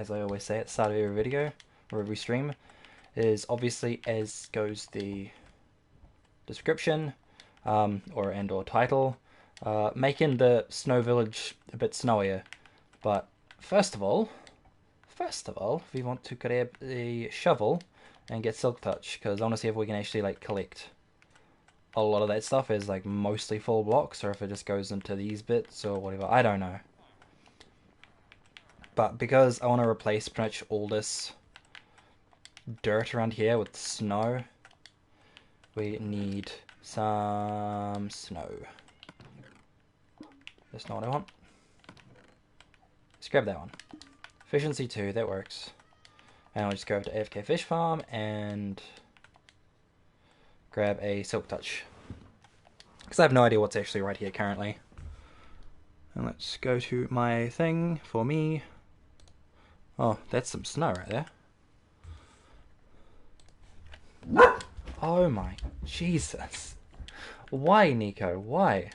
as I always say at the start of every video or every stream, is obviously as goes the description or title, making the snow village a bit snowier. But first of all, we want to grab the shovel and get silk touch, because I want to see if we can actually like collect a lot of that stuff as like mostly full blocks, or if it just goes into these bits or whatever. I don't know. But because I want to replace pretty much all this dirt around here with snow, we need some snow. That's not what I want. Let's grab that one. Efficiency 2, that works. And I'll just go over to AFK Fish Farm and grab a Silk Touch, because I have no idea what's actually right here currently. And let's go to my thing for me. Oh, that's some snow right there. Oh my Jesus. Why, Nico? Why?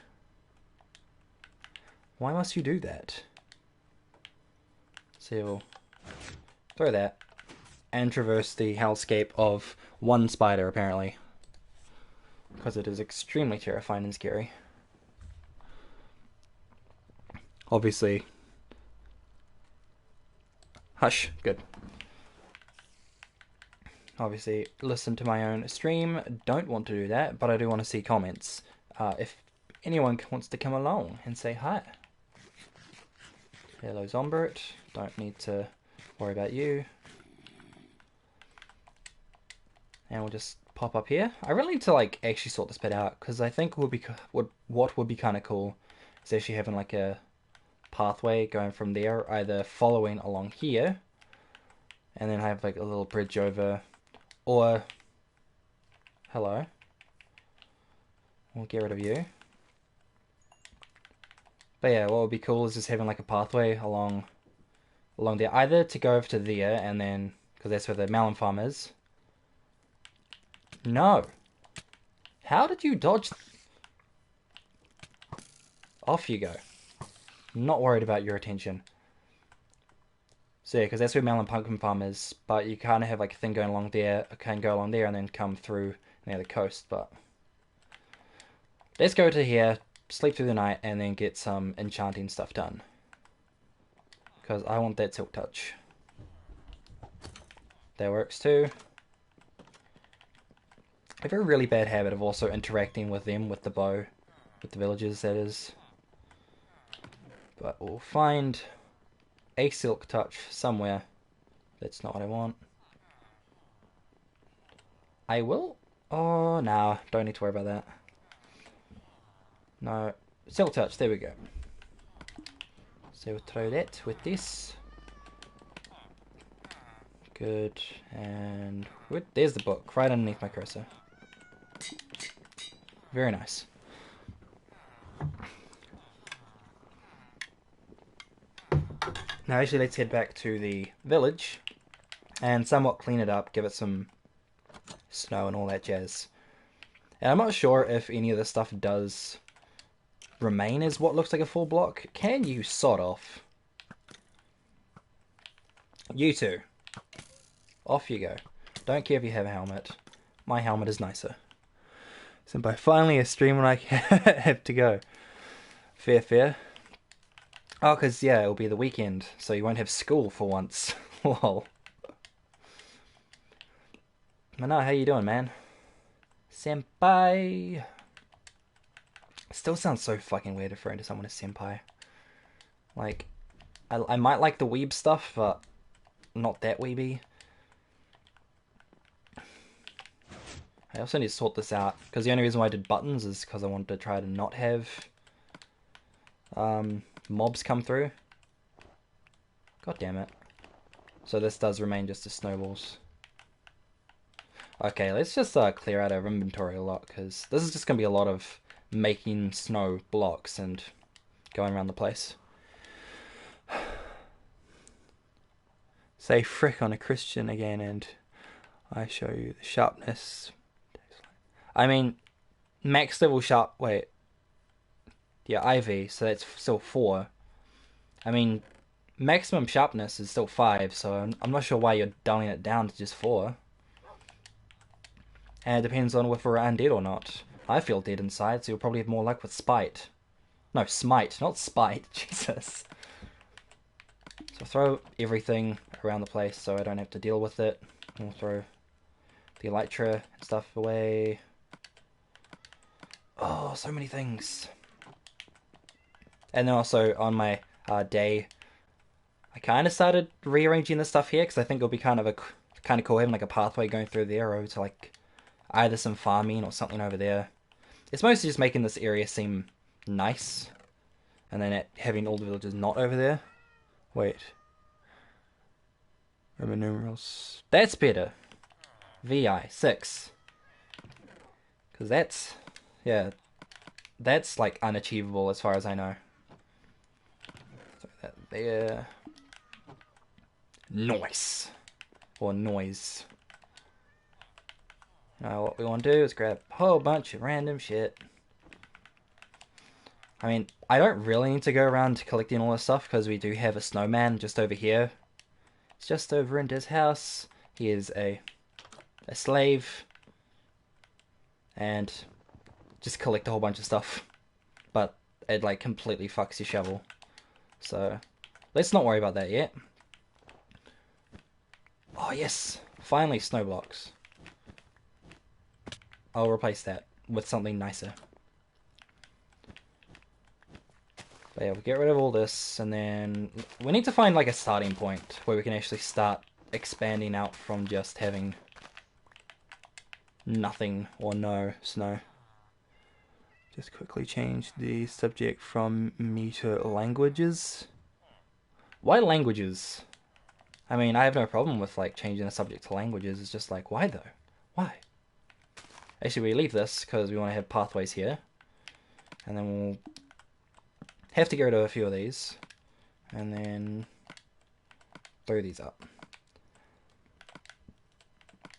Why must you do that? So we'll throw that and traverse the hellscape of one spider, apparently, because it is extremely terrifying and scary. Obviously. Hush. Good. Obviously, listen to my own stream. Don't want to do that, but I do want to see comments. If anyone wants to come along and say hi. Hello, Zombert. Don't need to worry about you. And we'll just pop up here. I really need to like actually sort this bit out, because I think what would be kind of cool is actually having like a pathway going from there, either following along here, and then have like a little bridge over, or hello. We'll get rid of you. But yeah, what would be cool is just having like a pathway along there, either to go over to there and then, because that's where the melon farm is. No. How did you dodge? Off you go. Not worried about your attention. So yeah, because that's where melon pumpkin farm is, but you kind of have like a thing going along there, can go along there and then come through near the coast. But let's go to here, sleep through the night, and then get some enchanting stuff done, because I want that silk touch. That works too. I have a really bad habit of also interacting with them with the bow, with the villagers, that is. But we'll find a silk touch somewhere. That's not what I want. I will. Oh, no, don't need to worry about that. No, silk touch. There we go. So we'll throw that with this. Good, and there's the book right underneath my cursor. Very nice. Now actually let's head back to the village and somewhat clean it up, give it some snow and all that jazz. And I'm not sure if any of this stuff does remain as what looks like a full block. Can you sod off? You two. Off you go. Don't care if you have a helmet. My helmet is nicer. So by finally a stream when I have to go. Fair, fair. Oh, because, yeah, it'll be the weekend, so you won't have school for once. Lol. Mana, how you doing, man? Senpai! Still sounds so fucking weird referring to someone as senpai. Like, I might like the weeb stuff, but not that weeby. I also need to sort this out, because the only reason why I did buttons is because I wanted to try to not have mobs come through. God damn it. So this does remain just as snowballs. Okay, let's just clear out our inventory a lot, because this is just going to be a lot of making snow blocks and going around the place. Say frick on a Christian again and I show you the sharpness. I mean, max level sharp, wait. Yeah, IV, so that's still 4. I mean, maximum sharpness is still 5, so I'm not sure why you're dialing it down to just 4. And it depends on if we're undead or not. I feel dead inside, so you'll probably have more luck with spite. No, smite, not spite. Jesus. So throw everything around the place so I don't have to deal with it. We'll throw the elytra and stuff away. Oh, so many things. And then also on my day, I kind of started rearranging this stuff here because I think it'll be kind of cool having like a pathway going through there over to like either some farming or something over there. It's mostly just making this area seem nice, and then having all the villages not over there. Wait. Roman numerals. That's better. VI 6. Because that's, yeah, that's like unachievable as far as I know. So that there. Noise. Or noise. Now what we want to do is grab a whole bunch of random shit. I mean, I don't really need to go around collecting all this stuff because we do have a snowman just over here. It's just over in his house. He is a slave. And just collect a whole bunch of stuff. But it like completely fucks your shovel. So let's not worry about that yet. Oh yes, finally snow blocks. I'll replace that with something nicer. But yeah, we'll get rid of all this, and then we need to find like a starting point where we can actually start expanding out from just having nothing or no snow. Just quickly change the subject from me to languages. Why languages? I mean, I have no problem with like changing the subject to languages. It's just like, why though? Why? Actually, we leave this because we want to have pathways here. And then we'll have to get rid of a few of these. And then throw these up.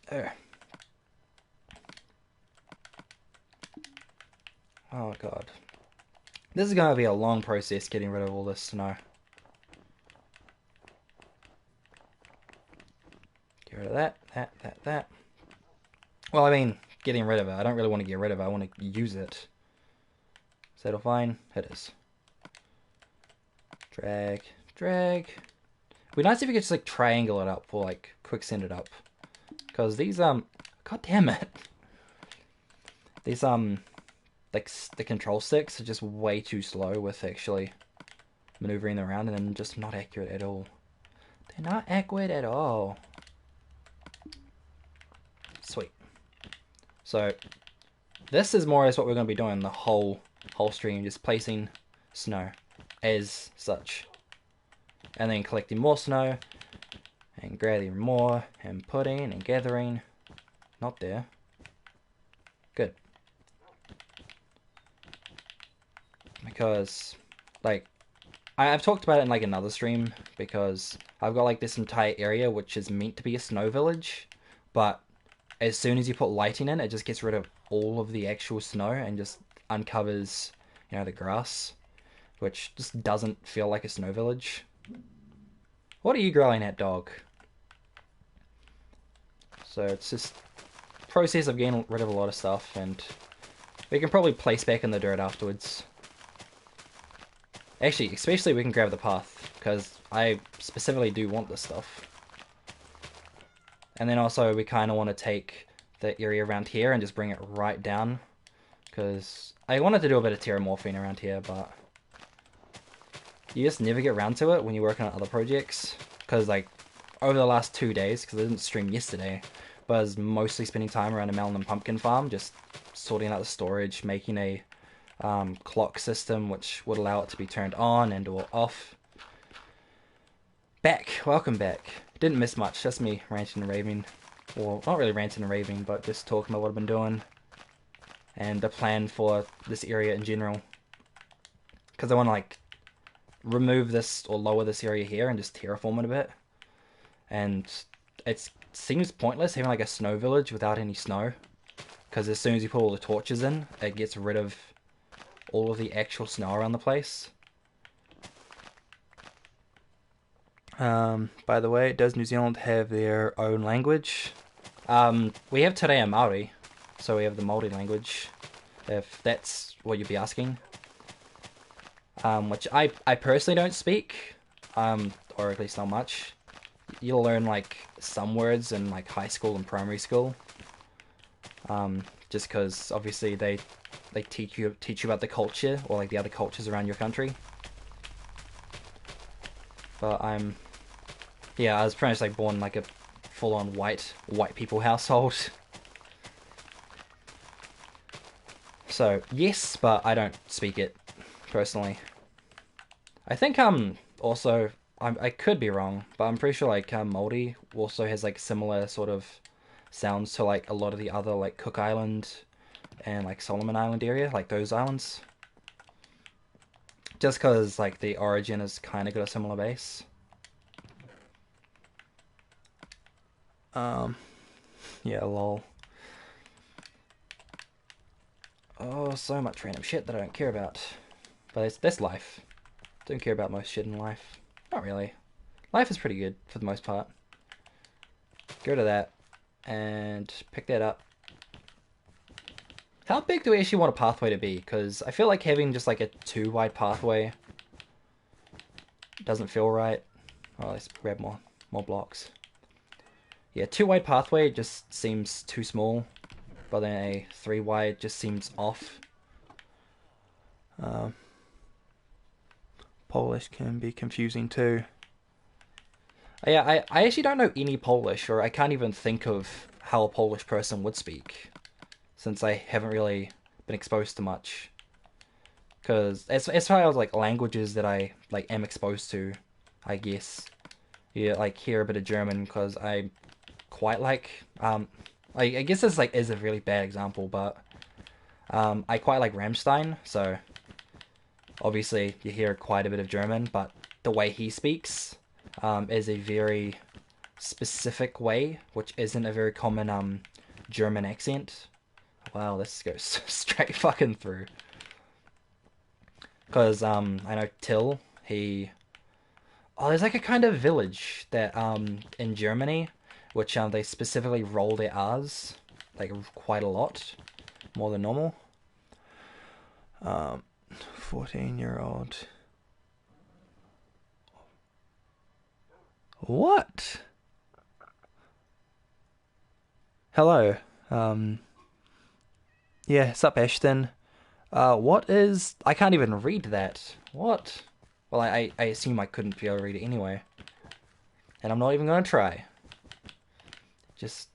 There. Oh god. This is going to be a long process getting rid of all this snow. Get rid of that. Well, I mean, getting rid of it. I don't really want to get rid of it. I want to use it. Is that all fine? It is. Drag. It'd be nice if you could just like triangle it up or like quick send it up. Because these, god damn it. These, like the control sticks are just way too slow with actually maneuvering them around, and then just not accurate at all. They're not accurate at all. Sweet. So this is more or less what we're going to be doing the whole stream, just placing snow as such, and then collecting more snow and gathering more and putting and gathering. Not there. Good. Because like I've talked about it in like another stream, because I've got like this entire area which is meant to be a snow village, but as soon as you put lighting in, it just gets rid of all of the actual snow and just uncovers, you know, the grass, which just doesn't feel like a snow village. What are you growling at, dog? So it's just a process of getting rid of a lot of stuff, and we can probably place back in the dirt afterwards. Actually, especially we can grab the path, because I specifically do want this stuff. And then also we kind of want to take the area around here and just bring it right down, because I wanted to do a bit of terramorphing around here, but you just never get around to it when you're working on other projects. Because like over the last 2 days, because I didn't stream yesterday, but I was mostly spending time around a melon and pumpkin farm, just sorting out the storage, making a clock system which would allow it to be turned on and or off. Welcome back. Didn't miss much, just me ranting and raving. Well, not really ranting and raving, but just talking about what I've been doing and the plan for this area in general. Because I want to like remove this or lower this area here and just terraform it a bit. And it seems pointless having like a snow village without any snow, because as soon as you put all the torches in, it gets rid of all of the actual snow around the place. By the way, does New Zealand have their own language? We have Te Reo Māori, so we have the Māori language, if that's what you'd be asking. Which I personally don't speak, or at least not much. You'll learn like some words in like high school and primary school. Just because obviously they teach you about the culture or like the other cultures around your country. But I was pretty much like born like a full-on white people household. So yes, but I don't speak it personally. I think also I could be wrong, but I'm pretty sure like Māori also has like similar sort of sounds to like a lot of the other like Cook Island and like Solomon Island area, like those islands. Just because like the origin has kind of got a similar base. Yeah, lol. Oh, so much random shit that I don't care about. But that's life. Don't care about most shit in life. Not really. Life is pretty good for the most part. Go to that and pick that up. How big do we actually want a pathway to be? Because I feel like having just like a 2 wide pathway doesn't feel right. Oh, let's grab more blocks. Yeah, 2 wide pathway just seems too small, but then a 3 wide just seems off. Polish can be confusing too. Yeah, I actually don't know any Polish, or I can't even think of how a Polish person would speak, since I haven't really been exposed to much. Because as far as like languages that I like am exposed to, I guess, yeah, like hear a bit of German because I quite like I guess this like is a really bad example, but I quite like Rammstein, so obviously you hear quite a bit of German, but the way he speaks is a very specific way, which isn't a very common German accent. Wow, this goes straight fucking through. Because I know Till, there's like a kind of village that in Germany, which they specifically roll their R's like quite a lot, more than normal. 14-year-old. What? Hello. Yeah, sup Ashton. What is... I can't even read that. What? Well, I assume I couldn't be able to read it anyway. And I'm not even gonna try. It just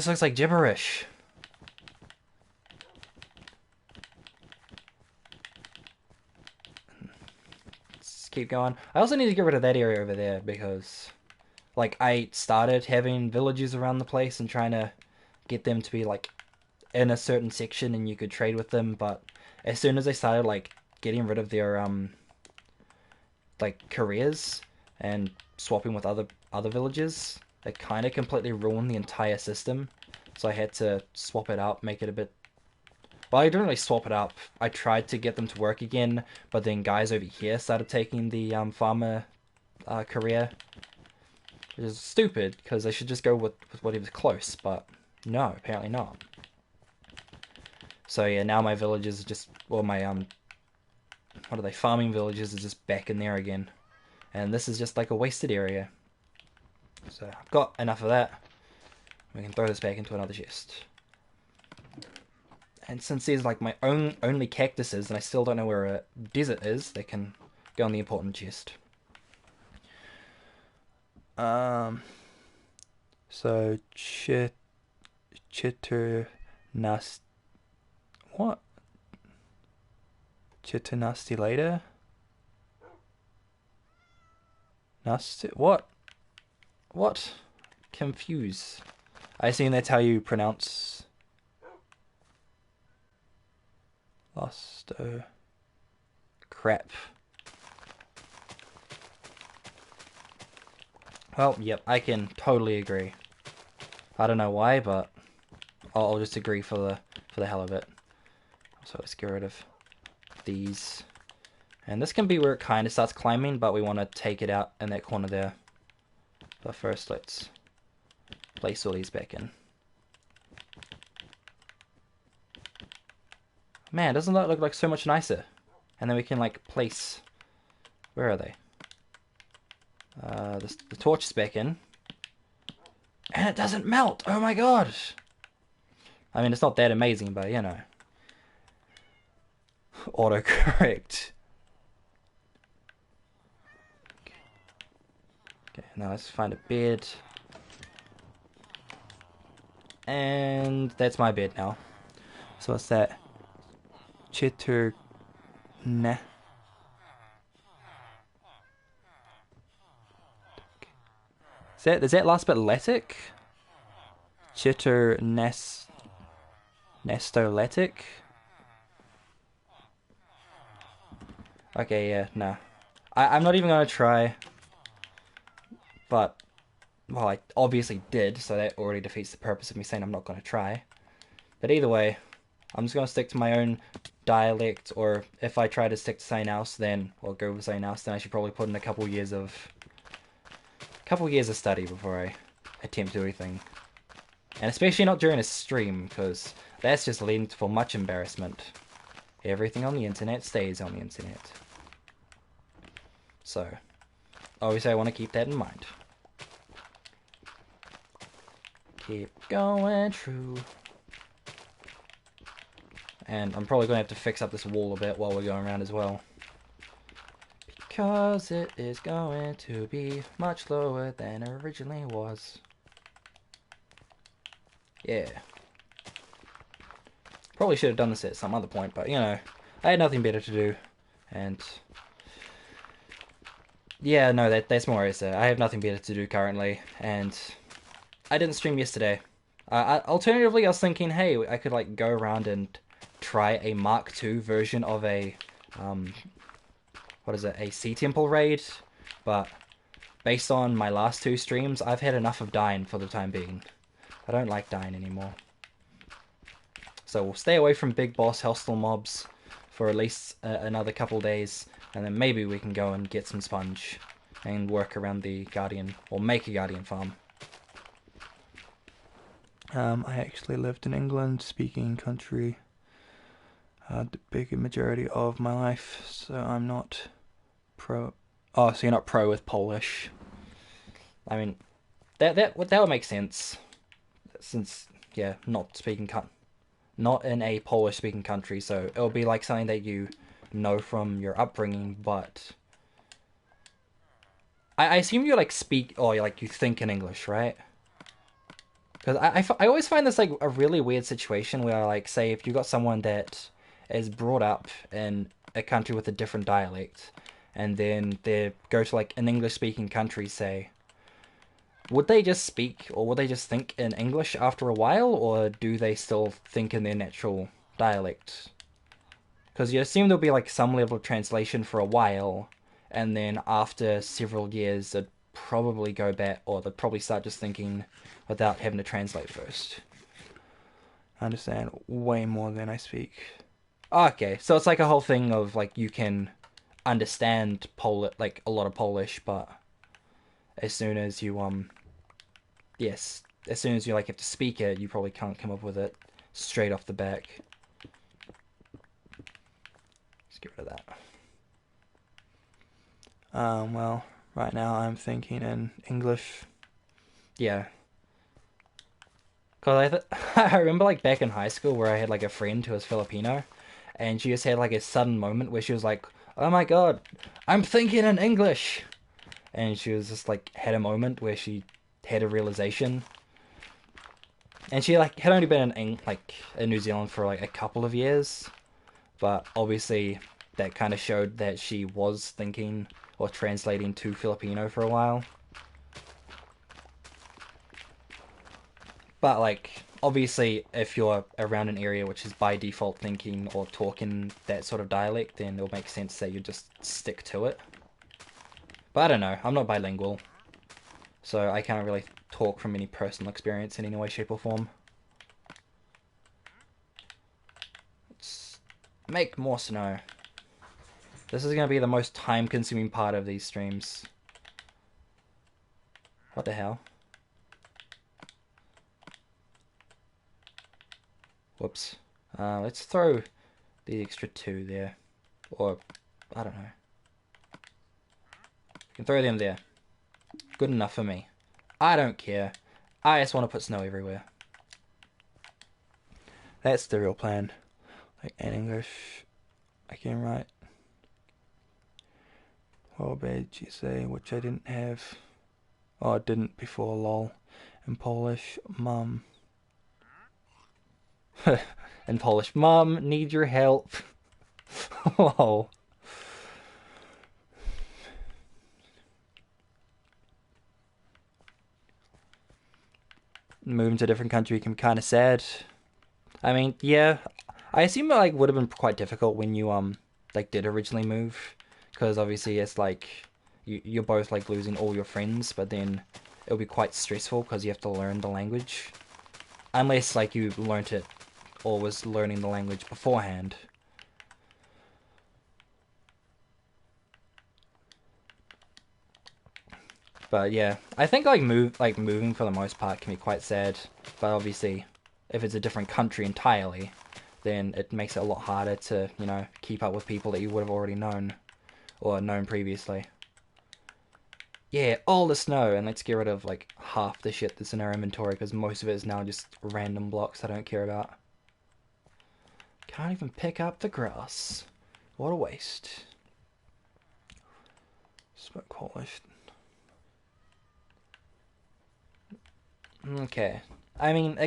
looks like gibberish. Let's keep going. I also need to get rid of that area over there because, like, I started having villages around the place and trying to get them to be, like, in a certain section and you could trade with them, but as soon as I started, like, getting rid of their, like, careers and swapping with other villages, it kind of completely ruined the entire system. So I had to swap it up, make it a bit... Well, I didn't really swap it up. I tried to get them to work again, but then guys over here started taking the farmer career, which is stupid, because I should just go with whatever's close, but no, apparently not. So yeah, now my villages are just... Well, my, what are they? Farming villages are just back in there again. And this is just like a wasted area. So I've got enough of that. We can throw this back into another chest. And since there's like my only cactuses and I still don't know where a desert is, they can go in the important chest. So Chiternast... What? Chiternasti later? What? What? Confused. I assume that's how you pronounce... Losto... Crap. Well, yep, I can totally agree. I don't know why, but I'll just agree for the hell of it. So let's get rid of these And this can be where it kind of starts climbing, but we want to take it out in that corner there. But first, let's place all these back in. Man, doesn't that look like so much nicer? And then we can like place... Where are they? The torch is back in. And it doesn't melt! Oh my god! I mean, it's not that amazing, but you know. Autocorrect. Okay, now let's find a bed. And that's my bed now. So what's that? Chitter... Nah. Is that last bit Latic? Chitter Nestoletic? Okay, yeah, nah. I'm not even gonna try. But, well, I obviously did, so that already defeats the purpose of me saying I'm not gonna try. But either way, I'm just gonna stick to my own dialect, or if I try to stick to something else, then, or go with something else, then I should probably put in a couple years of study before I attempt to do anything. And especially not during a stream, because that's just leading for much embarrassment. Everything on the internet stays on the internet. So, obviously I want to keep that in mind. Keep going true. And I'm probably going to have to fix up this wall a bit while we're going around as well. Because it is going to be much lower than it originally was. Yeah. Probably should have done this at some other point, but you know, I had nothing better to do. And yeah, no, that's more it. I have nothing better to do currently, and I didn't stream yesterday. Alternatively, I was thinking, hey, I could like go around and try a Mark II version of a what is it, a Sea Temple raid, but based on my last two streams, I've had enough of dying for the time being. I don't like dying anymore. So we'll stay away from big boss hostile mobs for at least another couple days, and then maybe we can go and get some sponge and work around the Guardian, or make a Guardian farm. I actually lived in England, speaking country, the big majority of my life, so I'm not pro. Oh, so you're not pro with Polish? I mean, that would make sense, since yeah, not in a Polish speaking country, so it'll be like something that you know from your upbringing, but I assume you like speak, or like you think in English, right? Because I always find this like a really weird situation where, like, say if you got someone that is brought up in a country with a different dialect, and then they go to like an English speaking country, say, would they just speak, or would they just think in English after a while, or do they still think in their natural dialect? Because you assume there'll be like some level of translation for a while, and then after several years it'd probably go back, or they'd probably start just thinking without having to translate first. I understand way more than I speak. Okay, so it's like a whole thing of like you can understand like a lot of Polish, but as soon as you as soon as you like have to speak it, you probably can't come up with it straight off the back. Let's get rid of that. Well, right now I'm thinking in English. Yeah. Cause I remember like back in high school where I had like a friend who was Filipino, and she just had like a sudden moment where she was like, "Oh my god, I'm thinking in English," and she was just like had a moment where she had a realization, and she like had only been in New Zealand for like a couple of years, but obviously that kind of showed that she was thinking or translating to Filipino for a while. But, like, obviously, if you're around an area which is by default thinking or talking that sort of dialect, then it'll make sense that you just stick to it. But I don't know, I'm not bilingual, so I can't really talk from any personal experience in any way, shape, or form. Let's make more snow. This is going to be the most time-consuming part of these streams. What the hell? Whoops. Let's throw the extra 2 there. Or, I don't know. You can throw them there. Good enough for me. I don't care. I just want to put snow everywhere. That's the real plan. Like in English, I can write "Oh, bad you say," which I didn't have. Oh, I didn't before, lol. In Polish, mum. In Polish, mum, need your help. Oh. Moving to a different country can be kind of sad. I mean, yeah, I assume it like would have been quite difficult when you like did originally move, because obviously it's like you're both like losing all your friends, but then it'll be quite stressful because you have to learn the language, unless like you learnt it or was learning the language beforehand. But yeah, I think like moving for the most part can be quite sad, but obviously if it's a different country entirely, then it makes it a lot harder to, you know, keep up with people that you would have already known or known previously. Yeah, all the snow, and let's get rid of like half the shit that's in our inventory because most of it is now just random blocks I don't care about. Can't even pick up the grass. What a waste. Smoke polished. Okay. I mean,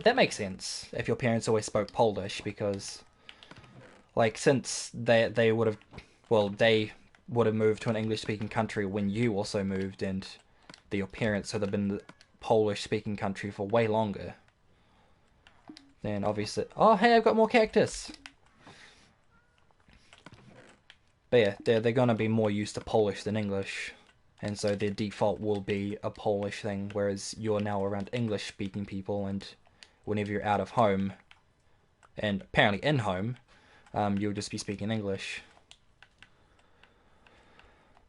that makes sense if your parents always spoke Polish because, like, since they would have, well, they would have moved to an English-speaking country when you also moved, and your parents would have been the Polish-speaking country for way longer. Then obviously, oh hey, I've got more cactus. But yeah, they're gonna be more used to Polish than English. And so their default will be a Polish thing, whereas you're now around English-speaking people, and whenever you're out of home, and apparently in home, you'll just be speaking English.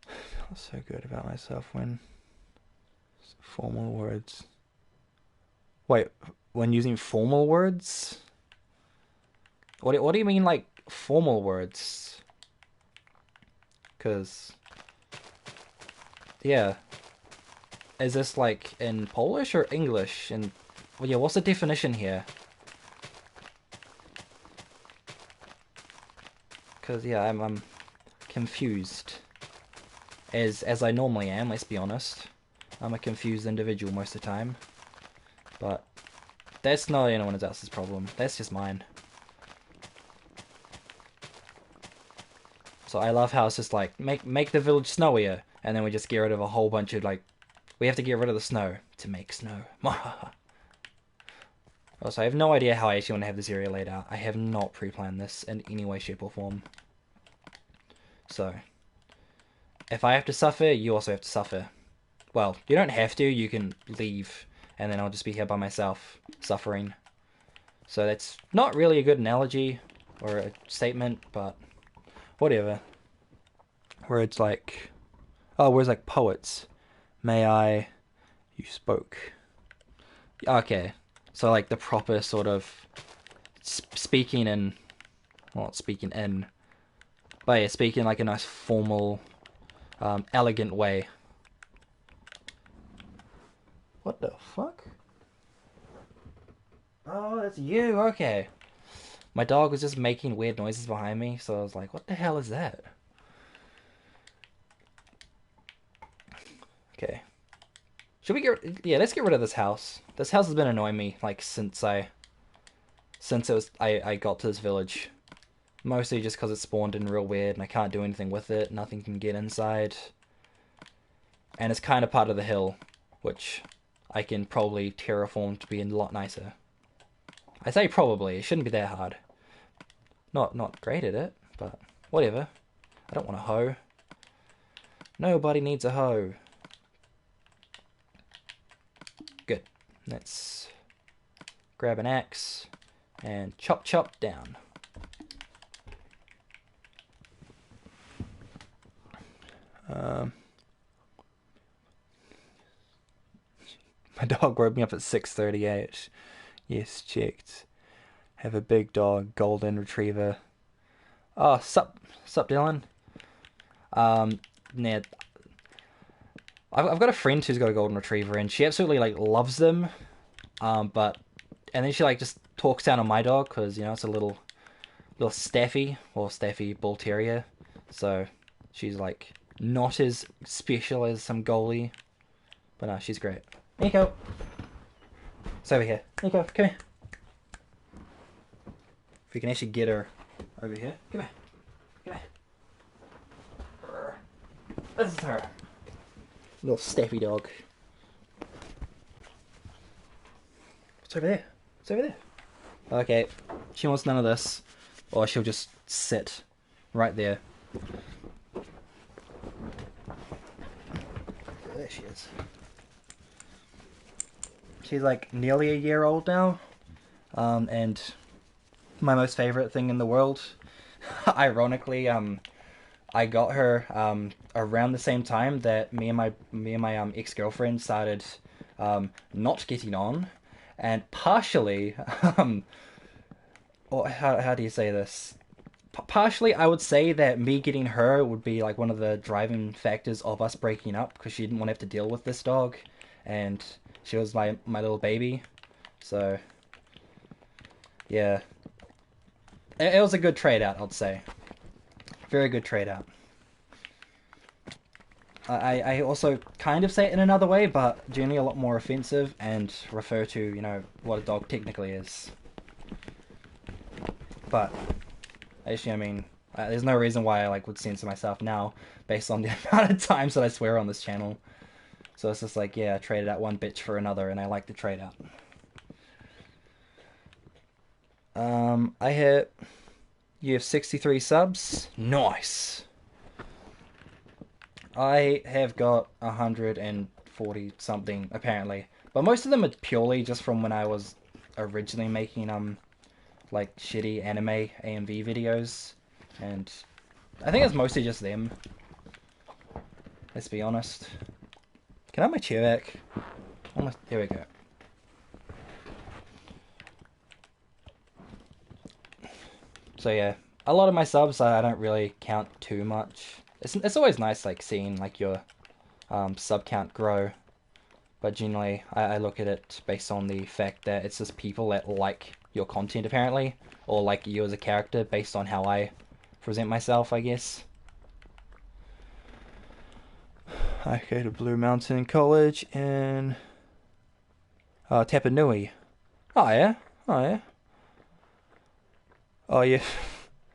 I feel so good about myself when formal words. Wait, when using formal words? What do you mean, like, formal words? Because... yeah. Is this like in Polish or English? And well, yeah, what's the definition here? Because yeah, I'm confused. As I normally am. Let's be honest. I'm a confused individual most of the time. But that's not anyone else's problem. That's just mine. So I love how it's just like make the village snowier, and then we just get rid of a whole bunch of like. We have to get rid of the snow to make snow. Also, I have no idea how I actually want to have this area laid out. I have not pre-planned this in any way, shape, or form. So, if I have to suffer, you also have to suffer. Well, you don't have to, you can leave, and then I'll just be here by myself, suffering. So that's not really a good analogy, or a statement, but whatever. Where it's like, whereas like poets, may I, you spoke. Okay, so like the proper sort of speaking in, well, not speaking in, but yeah, speaking like a nice formal, elegant way. What the fuck? Oh, that's you, okay. My dog was just making weird noises behind me, so I was like, what the hell is that? Okay. Should we get... yeah, let's get rid of this house. This house has been annoying me, like, since I got to this village. Mostly just because it spawned in real weird, and I can't do anything with it. Nothing can get inside. And it's kind of part of the hill, which I can probably terraform to be a lot nicer. I say probably, it shouldn't be that hard. Not great at it, but whatever. I don't want a hoe. Nobody needs a hoe. Good. Let's grab an axe and chop down. My dog woke me up at 6:38. Yes, checked. Have a big dog, golden retriever. Oh, sup, Dylan. Nah, I've got a friend who's got a golden retriever, and she absolutely like loves them. But and then she like just talks down on my dog because it's a little staffy bull terrier. So she's like not as special as some goalie, but no, she's great. Nico, it's over here. Nico, come here. If we can actually get her over here, come here. Come here. This is her. Little staffy dog. What's over there? What's over there? Okay, she wants none of this, or she'll just sit right there. There she is. She's like nearly a year old now, and my most favorite thing in the world. Ironically, I got her around the same time that me and my ex-girlfriend started not getting on, and partially or how do you say this? Partially, I would say that me getting her would be like one of the driving factors of us breaking up because she didn't want to have to deal with this dog, and she was my little baby, so yeah, it was a good trade out, I'd say. Very good trade out. I also kind of say it in another way, but generally a lot more offensive, and refer to, what a dog technically is. But, actually, I mean, there's no reason why I would censor myself now, based on the amount of times that I swear on this channel. So it's just like, yeah, I traded out one bitch for another, and I like to trade out. You have 63 subs. Nice. I have got 140 something apparently, but most of them are purely just from when I was originally making like shitty anime AMV videos, and I think it's mostly just them. Let's be honest. Can I have my chair back? There we go. So yeah, a lot of my subs I don't really count too much. It's always nice seeing your sub count grow, but generally I look at it based on the fact that it's just people that like your content apparently, or like you as a character based on how I present myself, I guess. I go to Blue Mountain College in Tapanui. Oh yeah. Oh yeah.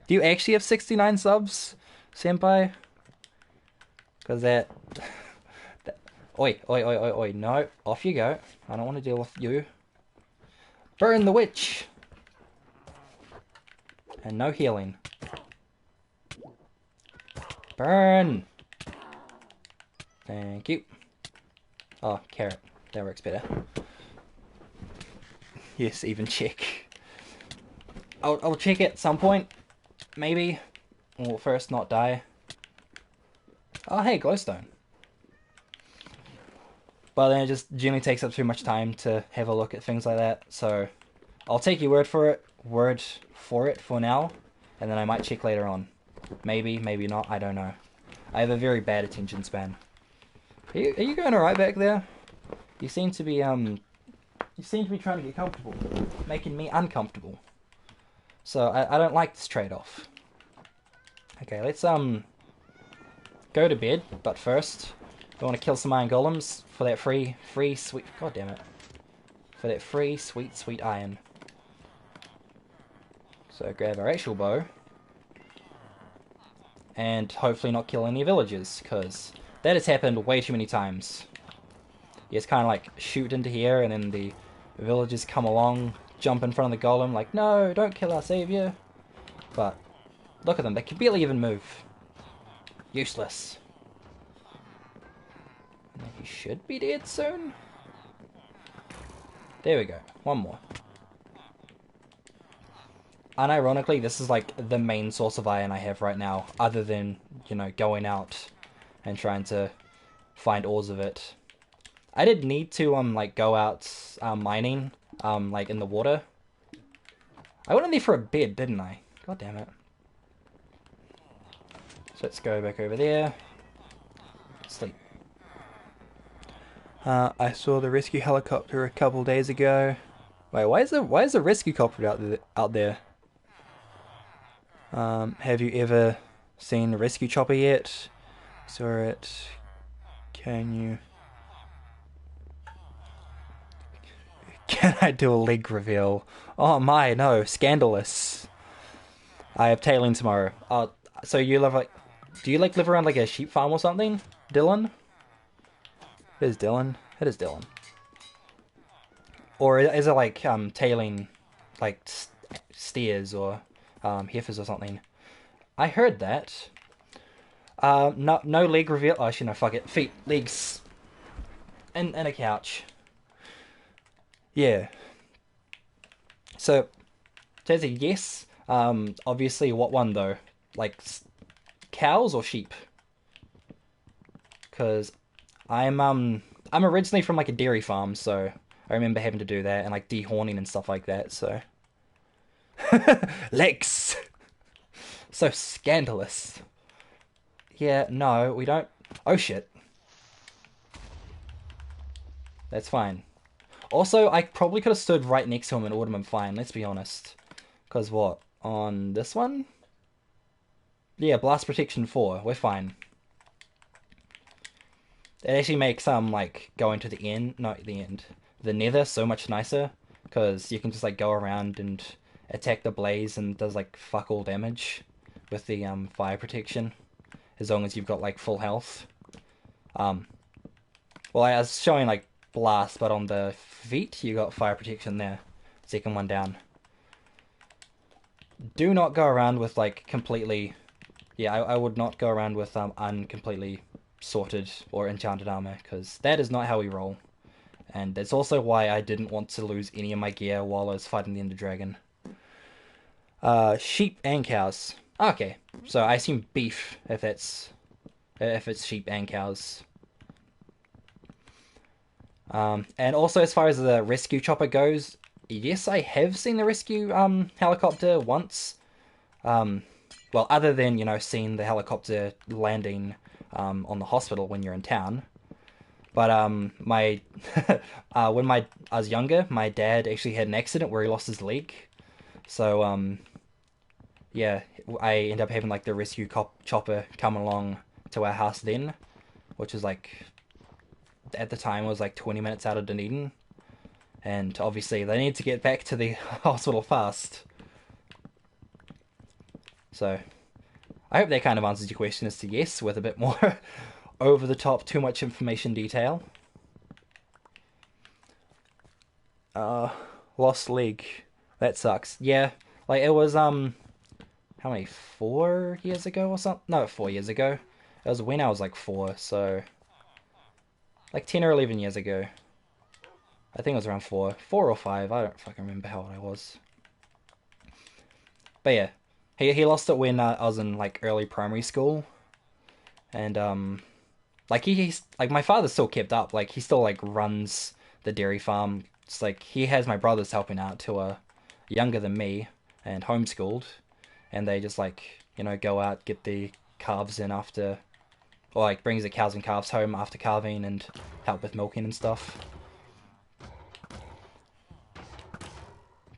Do you actually have 69 subs, senpai? Because that... Oi, no, off you go. I don't want to deal with you. Burn the witch! And no healing. Burn! Thank you. Oh, carrot. That works better. Yes, even check. I'll check at some point. Maybe. Well, first not die. Oh, hey, glowstone. But then it just generally takes up too much time to have a look at things like that. So I'll take your word for it for now, and then I might check later on. Maybe not. I don't know. I have a very bad attention span. Are you going alright back there? You seem to be trying to get comfortable, making me uncomfortable. So I don't like this trade-off. Okay, let's go to bed, but first I want to kill some iron golems for that free sweet, god damn it, for that free sweet iron. So grab our actual bow and hopefully not kill any villagers, because that has happened way too many times. You just kind of like shoot into here and then the villagers come along, jump in front of the golem like, no, don't kill our savior. But look at them, they can barely even move. Useless. And he should be dead soon. There we go, one more. Unironically, this is like the main source of iron I have right now, other than, going out and trying to find ores of it. I did need to like go out mining like in the water. I went in there for a bed, didn't I? God damn it. So let's go back over there. Sleep. I saw the rescue helicopter a couple days ago. Wait, why is the rescue helicopter out there? Have you ever seen a rescue chopper yet? Saw it. Can you? Can I do a leg reveal? Oh my, no, scandalous. I have tailing tomorrow. So you live like, do you like live around like a sheep farm or something, Dylan? It is Dylan. It is Dylan. Or is it like tailing, like steers or heifers or something? I heard that. No leg reveal. Oh, actually no, fuck it. Feet, legs, and a couch. Yeah. So, to answer yes. Obviously, what one though? Like cows or sheep? Because I'm originally from like a dairy farm, so I remember having to do that and like dehorning and stuff like that. So legs, so scandalous. Yeah, no, we don't. Oh shit, that's fine. Also, I probably could have stood right next to him and ordered him fine. Let's be honest. Because what on this one? Yeah, blast protection 4. We're fine. It actually makes like going to the end, not the end, the nether so much nicer because you can just like go around and attack the blaze and it does like fuck all damage with the fire protection as long as you've got like full health. Well, I was showing like blast, but on the feet you got fire protection there. Second one down. Do not go around with like completely. Yeah, I would not go around with uncompletely sorted or enchanted armor because that is not how we roll. And that's also why I didn't want to lose any of my gear while I was fighting the Ender Dragon. Sheep and cows. Okay, so I assume beef if it's sheep and cows. And also as far as the rescue chopper goes, yes, I have seen the rescue helicopter once. Well, other than seeing the helicopter landing on the hospital when you're in town. But my when I was younger, my dad actually had an accident where he lost his leg. So yeah, I ended up having like the rescue chopper come along to our house then, which is like at the time was like 20 minutes out of Dunedin, and obviously they need to get back to the hospital fast. So I hope that kind of answers your question as to yes, with a bit more over the top, too much information detail. Lost leg. That sucks. Yeah, like it was how many 4 years ago or something? No, 4 years ago. It was when I was like 4, so like 10 or 11 years ago. I think it was around 4 or 5. I don't fucking remember how old I was. But yeah, he lost it when I was in like early primary school, and like he's like my father still kept up. Like he still like runs the dairy farm. It's like he has my brothers helping out who are younger than me and homeschooled, and they just like go out get the calves in after, or like brings the cows and calves home after calving and help with milking and stuff.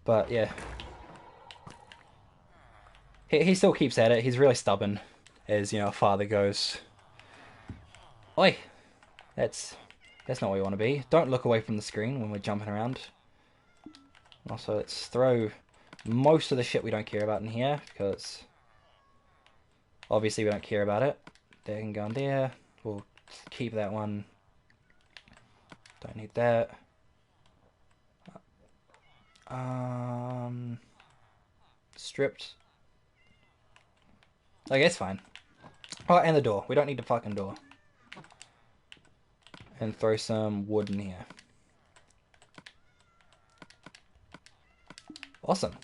But yeah, he still keeps at it. He's really stubborn, as a father goes. Oi, that's not where you want to be. Don't look away from the screen when we're jumping around. Also, let's throw most of the shit we don't care about in here, because obviously we don't care about it. That can go in there. We'll keep that one. Don't need that. Stripped. Okay, it's fine. Oh, and the door. We don't need the fucking door. And throw some wood in here. Awesome.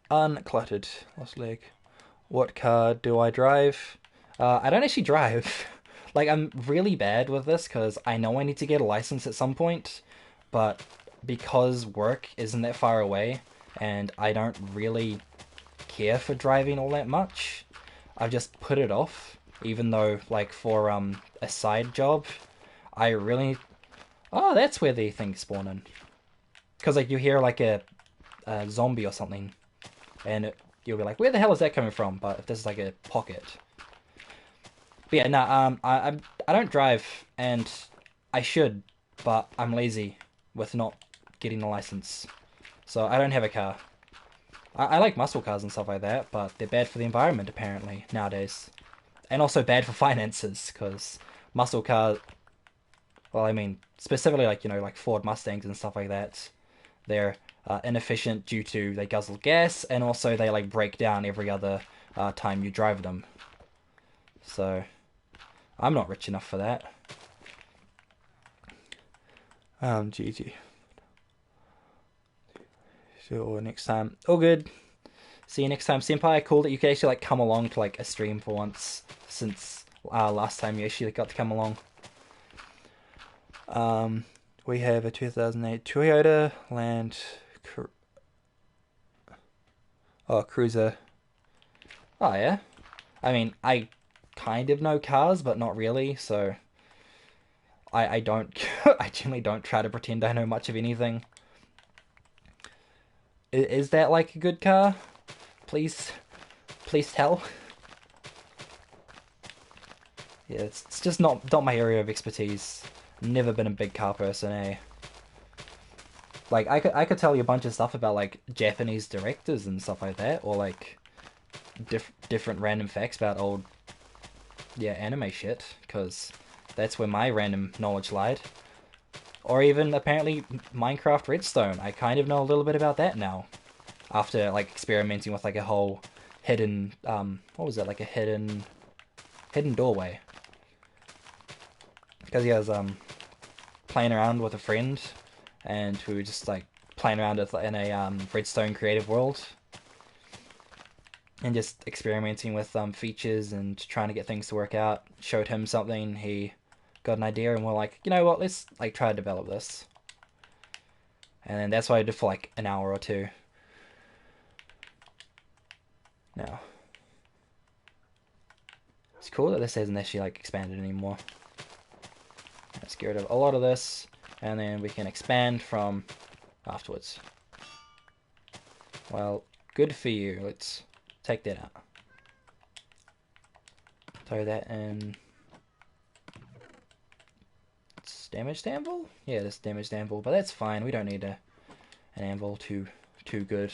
Uncluttered. Lost leg. What car do I drive? I don't actually drive. Like, I'm really bad with this because I know I need to get a license at some point, but because work isn't that far away and I don't really care for driving all that much, I've just put it off. Even though, like, for a side job, I really. Oh, that's where the things spawn in. Because, like, you hear, like, a zombie or something, and you'll be like, where the hell is that coming from? But if this is, like, a pocket. But yeah, no, I don't drive, and I should, but I'm lazy with not getting a license. So I don't have a car. I like muscle cars and stuff like that, but they're bad for the environment apparently nowadays, and also bad for finances because muscle car. Well, I mean specifically like like Ford Mustangs and stuff like that. They're inefficient due to they guzzle gas, and also they like break down every other time you drive them. So I'm not rich enough for that. GG. So next time, all good. See you next time, Senpai. Cool that you could actually like come along to like a stream for once since last time you actually got to come along. We have a 2008 Toyota Land Cruiser. Oh yeah. I mean, I kind of know cars, but not really. So I don't. I generally don't try to pretend I know much of anything. Is that like a good car? Please, please tell. Yeah, it's just not my area of expertise. Never been a big car person, eh? Like I could tell you a bunch of stuff about like Japanese directors and stuff like that, or like different random facts about old anime shit, because that's where my random knowledge lied. Or even apparently Minecraft Redstone. I kind of know a little bit about that now, after like experimenting with like a whole hidden what was that, like a hidden doorway, because he was playing around with a friend, and we were just like playing around in a Redstone creative world, and just experimenting with features and trying to get things to work out. Showed him something, he got an idea, and we're like, you know what, let's like try to develop this. And then that's what I did for like an hour or two. Now, it's cool that this hasn't actually like expanded anymore. Let's get rid of a lot of this, and then we can expand from afterwards. Well, good for you. Let's take that out. Throw that in. It's damaged anvil? Yeah, this damaged anvil, but that's fine. We don't need an anvil too good.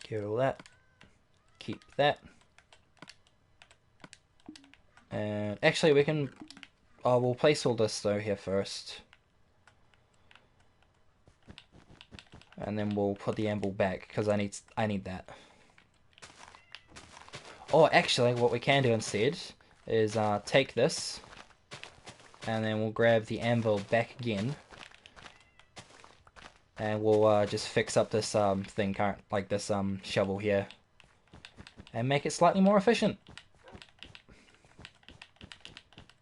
Get rid of all that. Keep that. And actually we can we'll place all this though here first. And then we'll put the anvil back because I need that. Or actually what we can do instead is take this, and then we'll grab the anvil back again, and we'll just fix up this thing, like this shovel here, and make it slightly more efficient.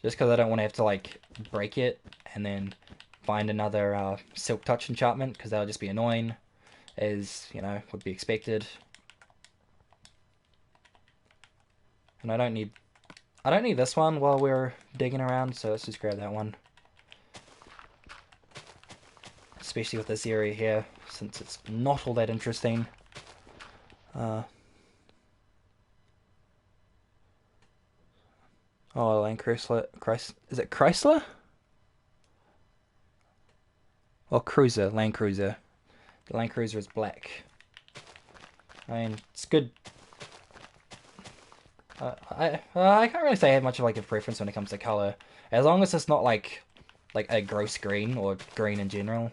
Just because I don't want to have to like break it and then find another silk touch enchantment, because that'll just be annoying, as would be expected. And I don't need this one while we're digging around, so let's just grab that one. Especially with this area here, since it's not all that interesting. Oh, Land Chrysler. Is it Chrysler? Or Cruiser, Land Cruiser. The Land Cruiser is black. I mean, it's good. I can't really say I have much of like a preference when it comes to color, as long as it's not like a gross green or green in general.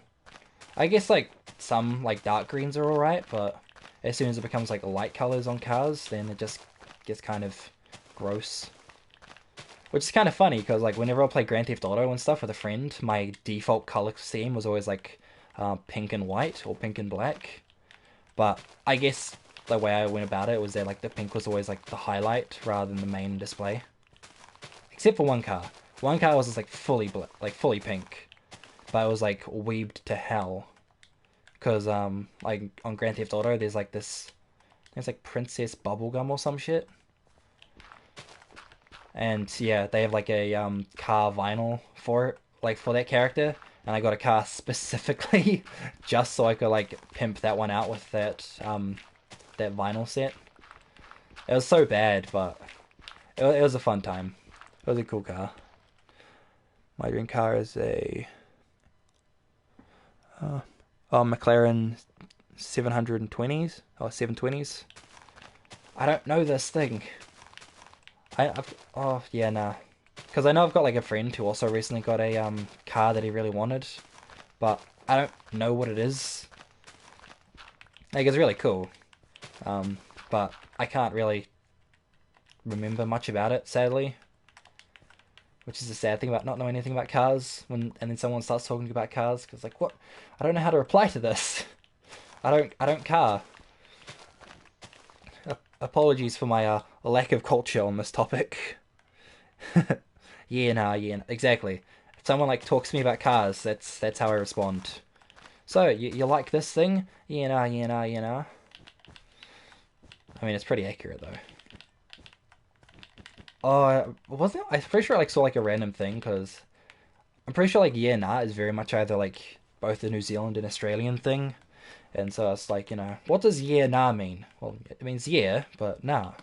I guess like some like dark greens are alright, but as soon as it becomes like light colors on cars, then it just gets kind of gross. Which is kind of funny, because like whenever I play Grand Theft Auto and stuff with a friend, my default color scheme was always like pink and white or pink and black. But I guess the way I went about it was that like the pink was always like the highlight rather than the main display. Except for one car. One car was just like fully pink, but it was like weebed to hell. Cause like on Grand Theft Auto, there's like Princess Bubblegum or some shit. And yeah, they have like a car vinyl for it, like for that character, and I got a car specifically just so I could like pimp that one out with that vinyl set. It was so bad, but it was a fun time. It was a cool car. My dream car is a McLaren 720s or 720s. I don't know this thing. Oh yeah, nah. Because I know I've got like a friend who also recently got a car that he really wanted, but I don't know what it is. Like it's really cool, but I can't really remember much about it, sadly. Which is the sad thing about not knowing anything about cars. And then someone starts talking about cars, because like what? I don't know how to reply to this. I don't car. Apologies for my lack of culture on this topic. Yeah, exactly. If someone like talks to me about cars, that's how I respond. So you like this thing? Yeah, nah. I mean, it's pretty accurate though. Oh, wasn't it? I'm pretty sure I like saw like a random thing because I'm pretty sure like yeah, nah is very much either like both a New Zealand and Australian thing, and so it's like what does yeah nah mean? Well, it means yeah, but nah.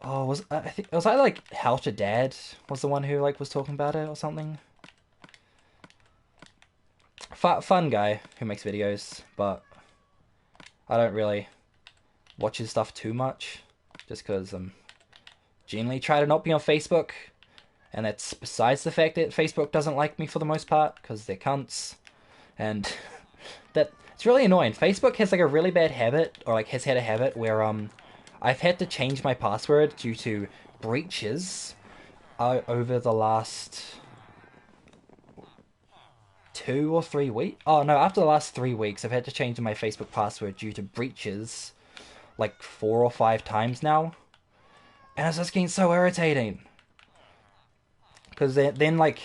Oh, I think it was either like How to Dad was the one who like was talking about it or something. Fun guy who makes videos, but I don't really watch his stuff too much, just because I'm generally try to not be on Facebook, and that's besides the fact that Facebook doesn't like me for the most part because they're cunts, and that it's really annoying. Facebook has like a really bad habit, or like has had a habit where I've had to change my password due to breaches over the last 2 or 3 weeks. Oh no, after the last 3 weeks, I've had to change my Facebook password due to breaches like 4 or 5 times now, and it's just getting so irritating. Because then like,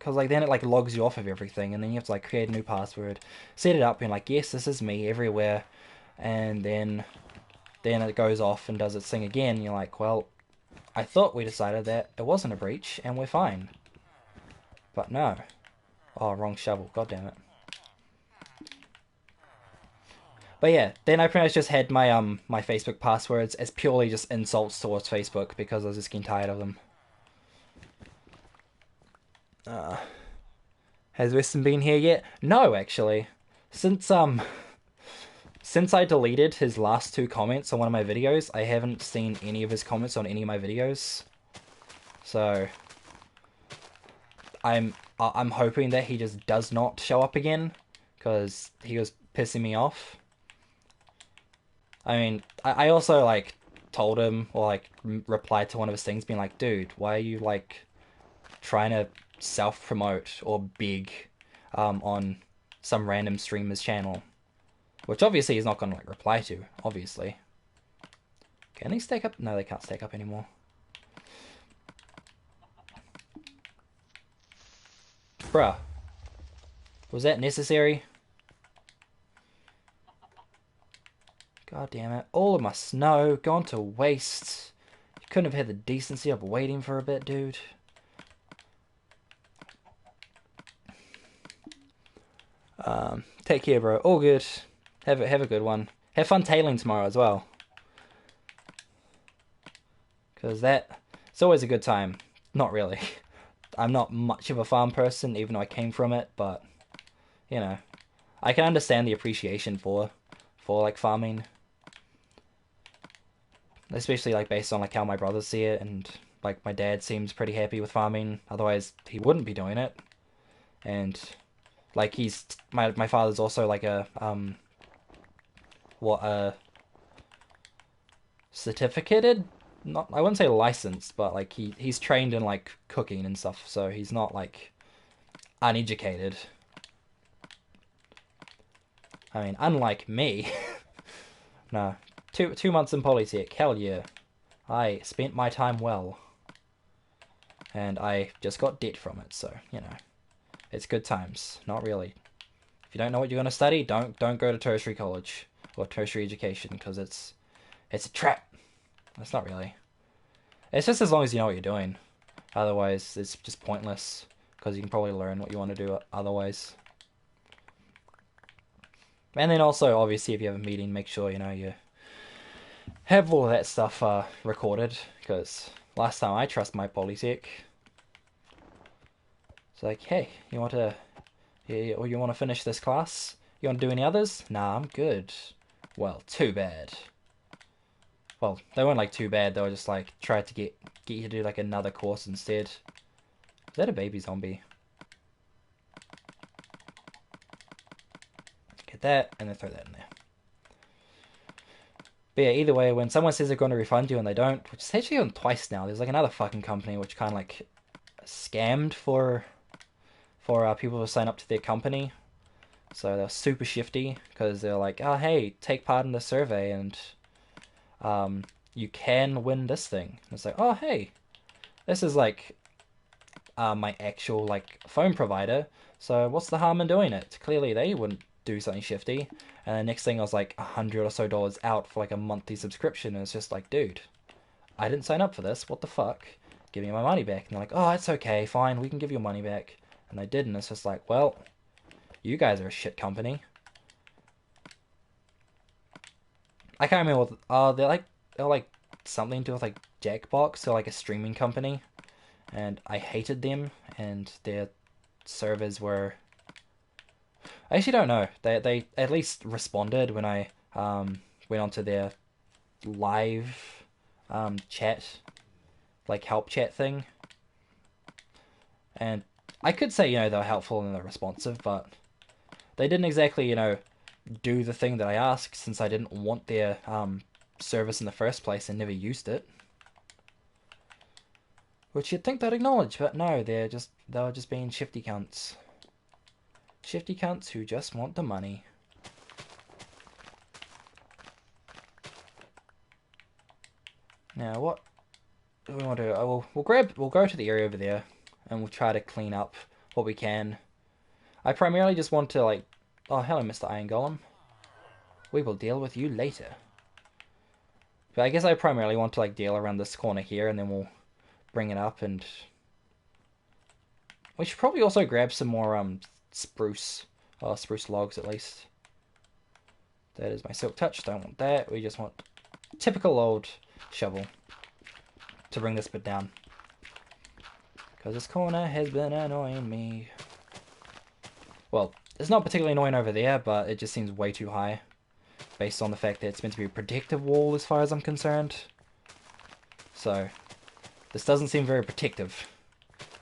then it like logs you off of everything, and then you have to like create a new password, set it up, and like yes, this is me everywhere, and then it goes off and does its thing again. You're like, well, I thought we decided that it wasn't a breach and we're fine, but no. Oh, wrong shovel. God damn it. But yeah, then I pretty much just had my Facebook passwords as purely just insults towards Facebook because I was just getting tired of them. Has Weston been here yet? No, actually. Since I deleted his last 2 comments on one of my videos, I haven't seen any of his comments on any of my videos. So I'm hoping that he just does not show up again, because he was pissing me off. I mean, I also like told him, or like replied to one of his things being like, dude, why are you like trying to self-promote or big on some random streamer's channel? Which obviously he's not going to like reply to, obviously. Can they stack up? No, they can't stack up anymore. Bruh. Was that necessary? God damn it. All of my snow gone to waste. You couldn't have had the decency of waiting for a bit, dude. Take care, bro. All good. Have a good one. Have fun tailing tomorrow as well. Because it's always a good time. Not really. I'm not much of a farm person, even though I came from it, but, I can understand the appreciation for like, farming. Especially, like, based on, like, how my brothers see it, and, like, my dad seems pretty happy with farming, otherwise he wouldn't be doing it. And, like, my father's also, like, a certificated? Not, I wouldn't say licensed, but like he's trained in like cooking and stuff, so he's not like uneducated. I mean, unlike me. No, two months in Polytech, hell yeah. I spent my time well. And I just got debt from it, so, you know. It's good times. Not really. If you don't know what you're going to study, don't go to tertiary college or tertiary education, because it's a trap. It's not really. It's just as long as you know what you're doing. Otherwise, it's just pointless, because you can probably learn what you want to do otherwise. And then also, obviously, if you have a meeting, make sure, you know, you have all of that stuff recorded, because last time I trust my Polytech, it's like, hey, you want to finish this class? You want to do any others? Nah, I'm good. Well, too bad. Well, they weren't like too bad. They were just like tried to get you to do like another course instead. Is that a baby zombie? Get that and then throw that in there. But yeah, either way, when someone says they're going to refund you and they don't, which is actually on twice now. There's like another fucking company which kind of like scammed for people to sign up to their company. So they're super shifty because they're like, oh hey, take part in the survey and you can win this thing. And it's like, oh hey, this is like my actual like phone provider. So what's the harm in doing it? Clearly they wouldn't do something shifty. And the next thing I was like $100 or so out for like a monthly subscription, and it's just like, dude, I didn't sign up for this. What the fuck? Give me my money back. And they're like, oh, it's okay, fine, we can give you your money back. And they did, and it's just like, well, you guys are a shit company. I can't remember what they're like something to do with like Jackbox. They're like a streaming company, and I hated them, and their servers were. I actually don't know. They at least responded when I went onto their live chat, like help chat thing, and I could say, you know, they were helpful and they're responsive, but they didn't exactly, you know, do the thing that I asked, since I didn't want their service in the first place and never used it. Which you'd think they'd acknowledge, but no, they were just being shifty cunts. Shifty cunts who just want the money. Now what do we want to do? We'll go to the area over there and we'll try to clean up what we can. I primarily just want to like, oh hello Mr. Iron Golem. We will deal with you later. But I guess I primarily want to like deal around this corner here, and then we'll bring it up, and we should probably also grab some more spruce logs at least. That is my silk touch, don't want that. We just want typical old shovel to bring this bit down, because this corner has been annoying me. Well, it's not particularly annoying over there, but it just seems way too high, based on the fact that it's meant to be a protective wall as far as I'm concerned. So this doesn't seem very protective,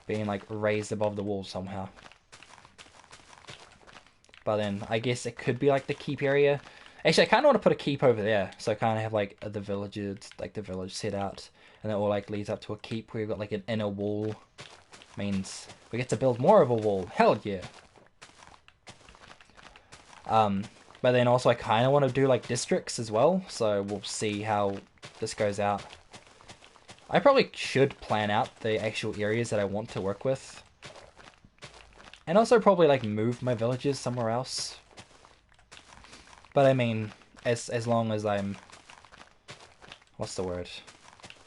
being like raised above the wall somehow. But then I guess it could be like the keep area. Actually, I kind of want to put a keep over there, so I kind of have like the village set out, and it all like leads up to a keep where you've got like an inner wall. Means we get to build more of a wall. Hell yeah. But then also I kind of want to do like districts as well, so we'll see how this goes out. I probably should plan out the actual areas that I want to work with, and also probably like move my villages somewhere else. But I mean, as long as I'm, what's the word?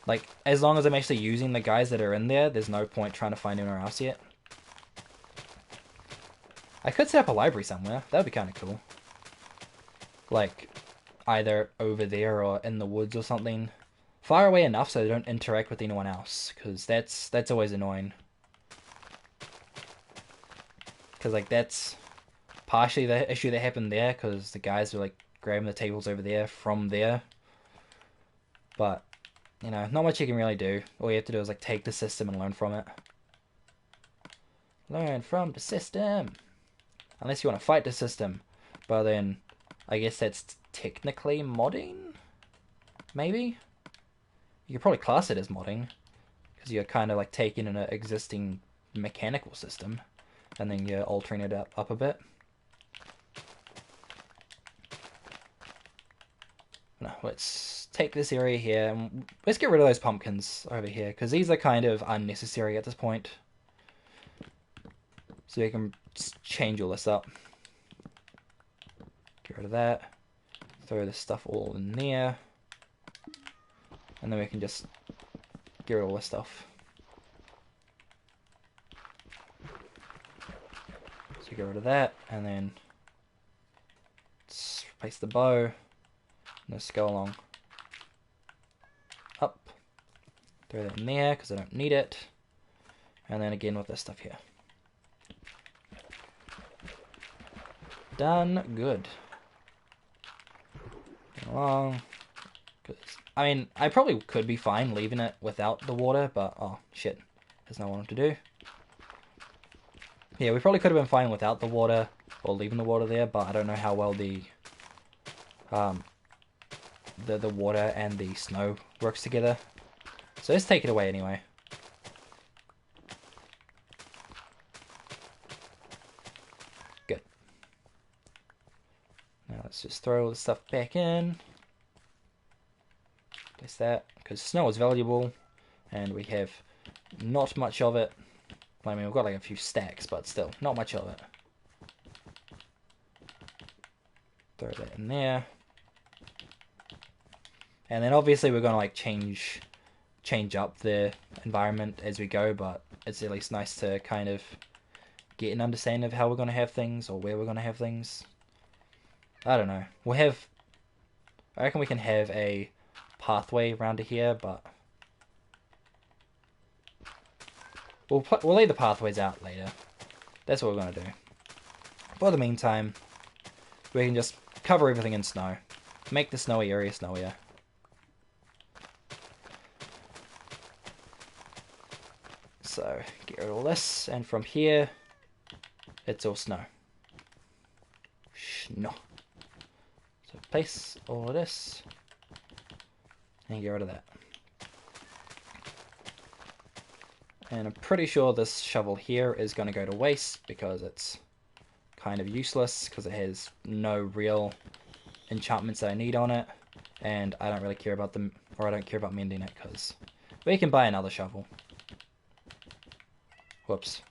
Like, as long as I'm actually using the guys that are in there, there's no point trying to find anywhere else yet. I could set up a library somewhere. That would be kind of cool. Like, either over there or in the woods or something. Far away enough so they don't interact with anyone else, because that's always annoying. Because, like, that's partially the issue that happened there, because the guys were, like, grabbing the tables over there from there. But, you know, not much you can really do. All you have to do is, like, take the system and learn from it. Learn from the system. Unless you want to fight the system. But then, I guess that's technically modding? Maybe? You could probably class it as modding, because you're kind of like taking an existing mechanical system and then you're altering it up a bit. let's take this area here and let's get rid of those pumpkins over here because these are kind of unnecessary at this point. So we can change all this up. Get rid of that. Throw this stuff all in there. And then we can just get rid of all this stuff. So get rid of that, and then let's replace the bow. And let's go along. Up. Throw that in there, because I don't need it. And then again with this stuff here. Done. Good. Get along. I mean, I probably could be fine leaving it without the water, but oh shit, there's no one to do. Yeah, we probably could have been fine without the water or leaving the water there, but I don't know how well the water and the snow works together. So let's take it away anyway. Good. Now let's just throw all the stuff back in. Place that, because snow is valuable, and we have not much of it. I mean, we've got like a few stacks, but still, not much of it. Throw that in there. And then obviously we're going to like change up the environment as we go, but it's at least nice to kind of get an understanding of how we're going to have things, or where we're going to have things. I don't know. I reckon we can have a pathway around to here, but we'll lay the pathways out later. That's what we're going to do. For the meantime, we can just cover everything in snow. Make the snowy area snowier. So, get rid of all this, and from here, it's all snow. Snow. So, place all of this. And get rid of that. And I'm pretty sure this shovel here is going to go to waste because it's kind of useless because it has no real enchantments that I need on it, and I don't really care about them, or I don't care about mending it because we can buy another shovel. Whoops.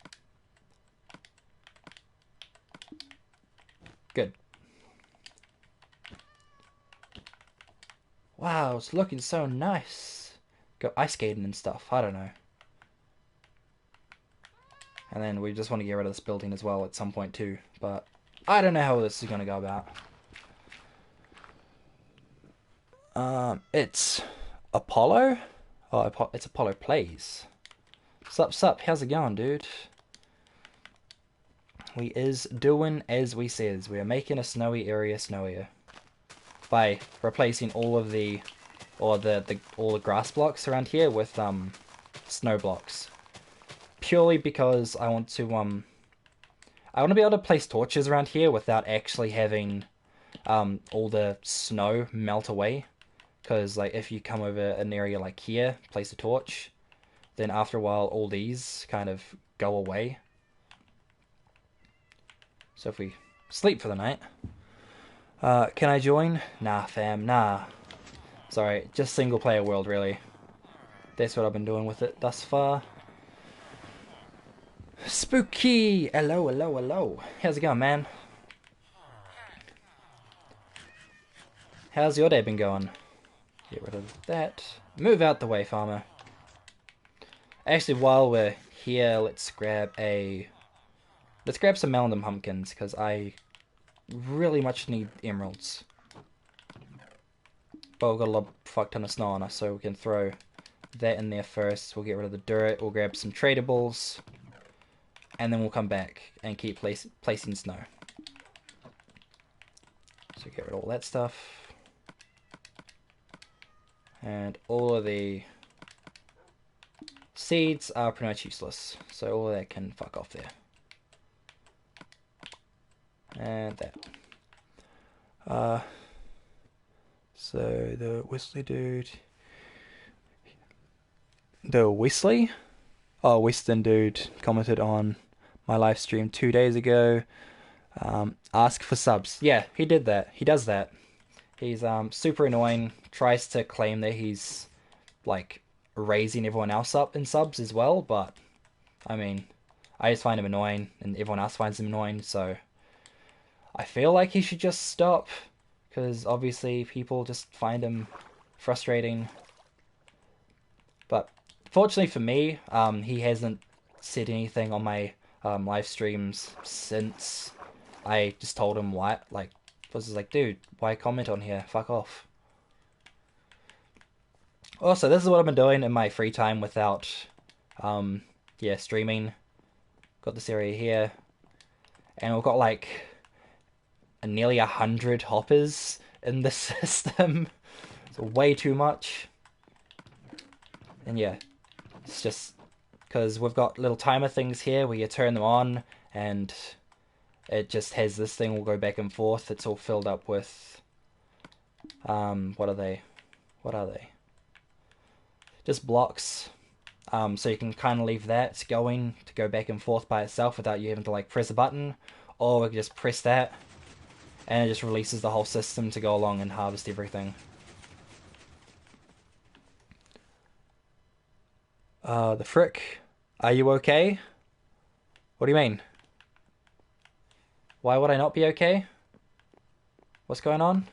Good. Wow, it's looking so nice. Go ice skating and stuff, I don't know. And then we just want to get rid of this building as well at some point too, but I don't know how this is going to go about. It's Apollo? Oh, it's Apollo Plays. Sup, how's it going, dude? We is doing as we says. We are making a snowy area snowier by replacing all of the all the grass blocks around here with snow blocks. Purely because I want to be able to place torches around here without actually having all the snow melt away. Because like if you come over an area like here, place a torch, then after a while all these kind of go away. So if we sleep for the night, can I join? Nah, fam, nah. Sorry, just single player world really. That's what I've been doing with it thus far. Spooky! Hello, hello, hello. How's it going, man? How's your day been going? Get rid of that. Move out the way, farmer. Actually, while we're here, let's grab some melon pumpkins, because I really much need emeralds. But we've got a lot fuck ton of snow on us, so we can throw that in there first. We'll get rid of the dirt, we'll grab some tradables, and then we'll come back and keep placing snow. So get rid of all that stuff. And all of the seeds are pretty much useless, so all of that can fuck off there. And that. So the Wesley dude, Western dude commented on my live stream 2 days ago. Ask for subs. Yeah, he did that. He does that. He's super annoying. Tries to claim that he's like raising everyone else up in subs as well, but I mean, I just find him annoying, and everyone else finds him annoying. So I feel like he should just stop, because obviously people just find him frustrating. But fortunately for me, he hasn't said anything on my live streams since I just told him why. Like, was just like, dude, why comment on here? Fuck off. Also, this is what I've been doing in my free time without, streaming. Got this area here, and we've got like nearly 100 hoppers in the system. It's way too much. And yeah, it's just because we've got little timer things here where you turn them on, and it just has this thing will go back and forth. It's all filled up with what are they? What are they? Just blocks. So you can kind of leave that going to go back and forth by itself without you having to like press a button, or we can just press that, and it just releases the whole system to go along and harvest everything. The frick? Are you okay? What do you mean? Why would I not be okay? What's going on?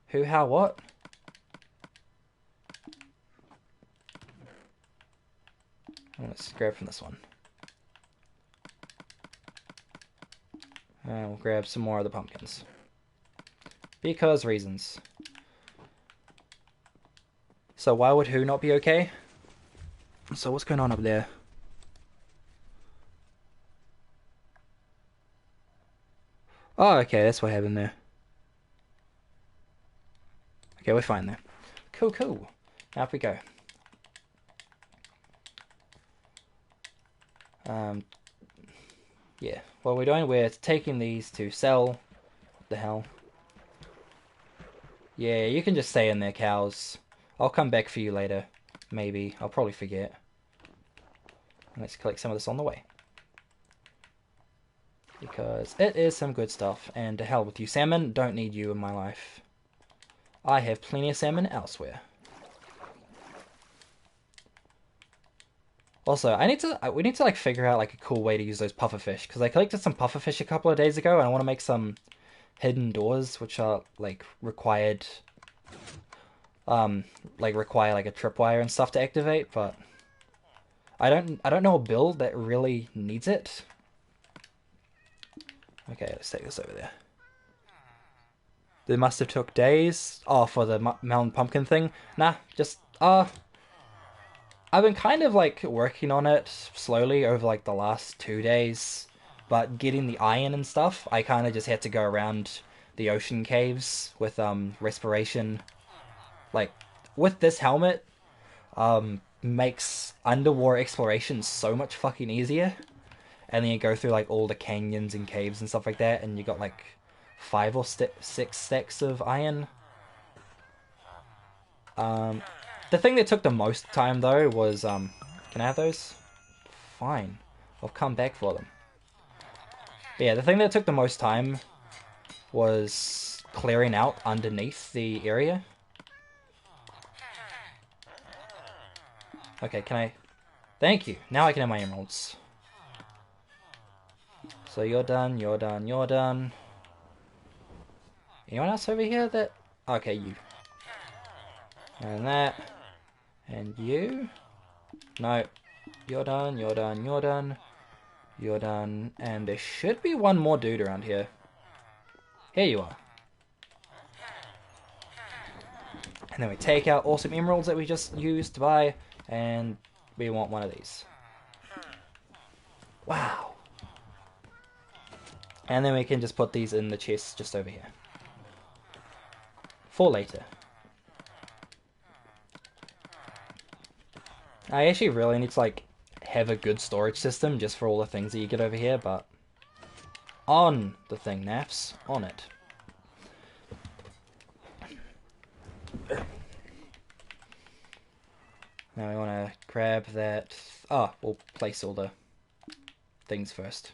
Who, how, what? Let's grab from this one. And we'll grab some more of the pumpkins. Because reasons. So why would who not be okay? So what's going on up there? Oh, okay, that's what happened there. Okay, we're fine there. Cool, cool. Now up we go. Yeah, what we're doing, we're taking these to sell. What the hell? Yeah, you can just stay in there, cows. I'll come back for you later. Maybe. I'll probably forget. Let's collect some of this on the way. Because it is some good stuff. And to hell with you, salmon. Don't need you in my life. I have plenty of salmon elsewhere. Also, we need to like figure out like a cool way to use those pufferfish, because I collected some pufferfish a couple of days ago, and I want to make some hidden doors, which are like required, require like a tripwire and stuff to activate. But I don't know a build that really needs it. Okay, let's take this over there. They must have took days. Oh, for the melon pumpkin thing. Nah, just I've been kind of like working on it slowly over like the last 2 days, but getting the iron and stuff, I kind of just had to go around the ocean caves with respiration. Like with this helmet, makes underwater exploration so much fucking easier. And then you go through like all the canyons and caves and stuff like that, and you got like 5 or 6 stacks of iron. The thing that took the most time, though, was, can I have those? Fine. I'll come back for them. But yeah, the thing that took the most time was clearing out underneath the area. Okay, can I... Thank you. Now I can have my emeralds. So you're done, you're done, you're done. Anyone else over here that... Okay, you. And that... And you? No. You're done, you're done, you're done. You're done. And there should be one more dude around here. Here you are. And then we take out awesome emeralds that we just used to buy. And we want one of these. Wow. And then we can just put these in the chest just over here. For later. I actually really need to like have a good storage system just for all the things that you get over here, but on the thing, Naffs, on it. Now we want to grab that. Ah, we'll place all the things first.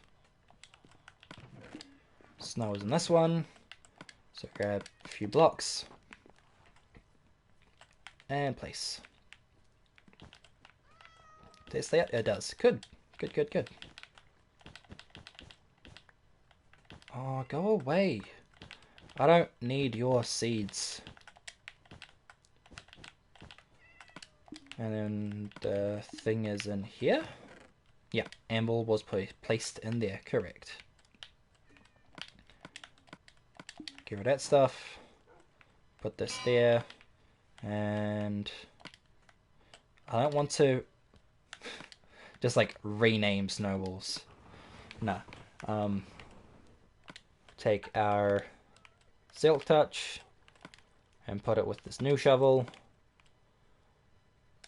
Snow is in this one, so grab a few blocks. And place. Does it stay up? It does. Good. Good, good, good. Oh, go away. I don't need your seeds. And then the thing is in here. Yeah, anvil was placed in there, correct. Get rid of that stuff. Put this there. And I don't want to just like rename snowballs. Nah. Take our silk touch and put it with this new shovel.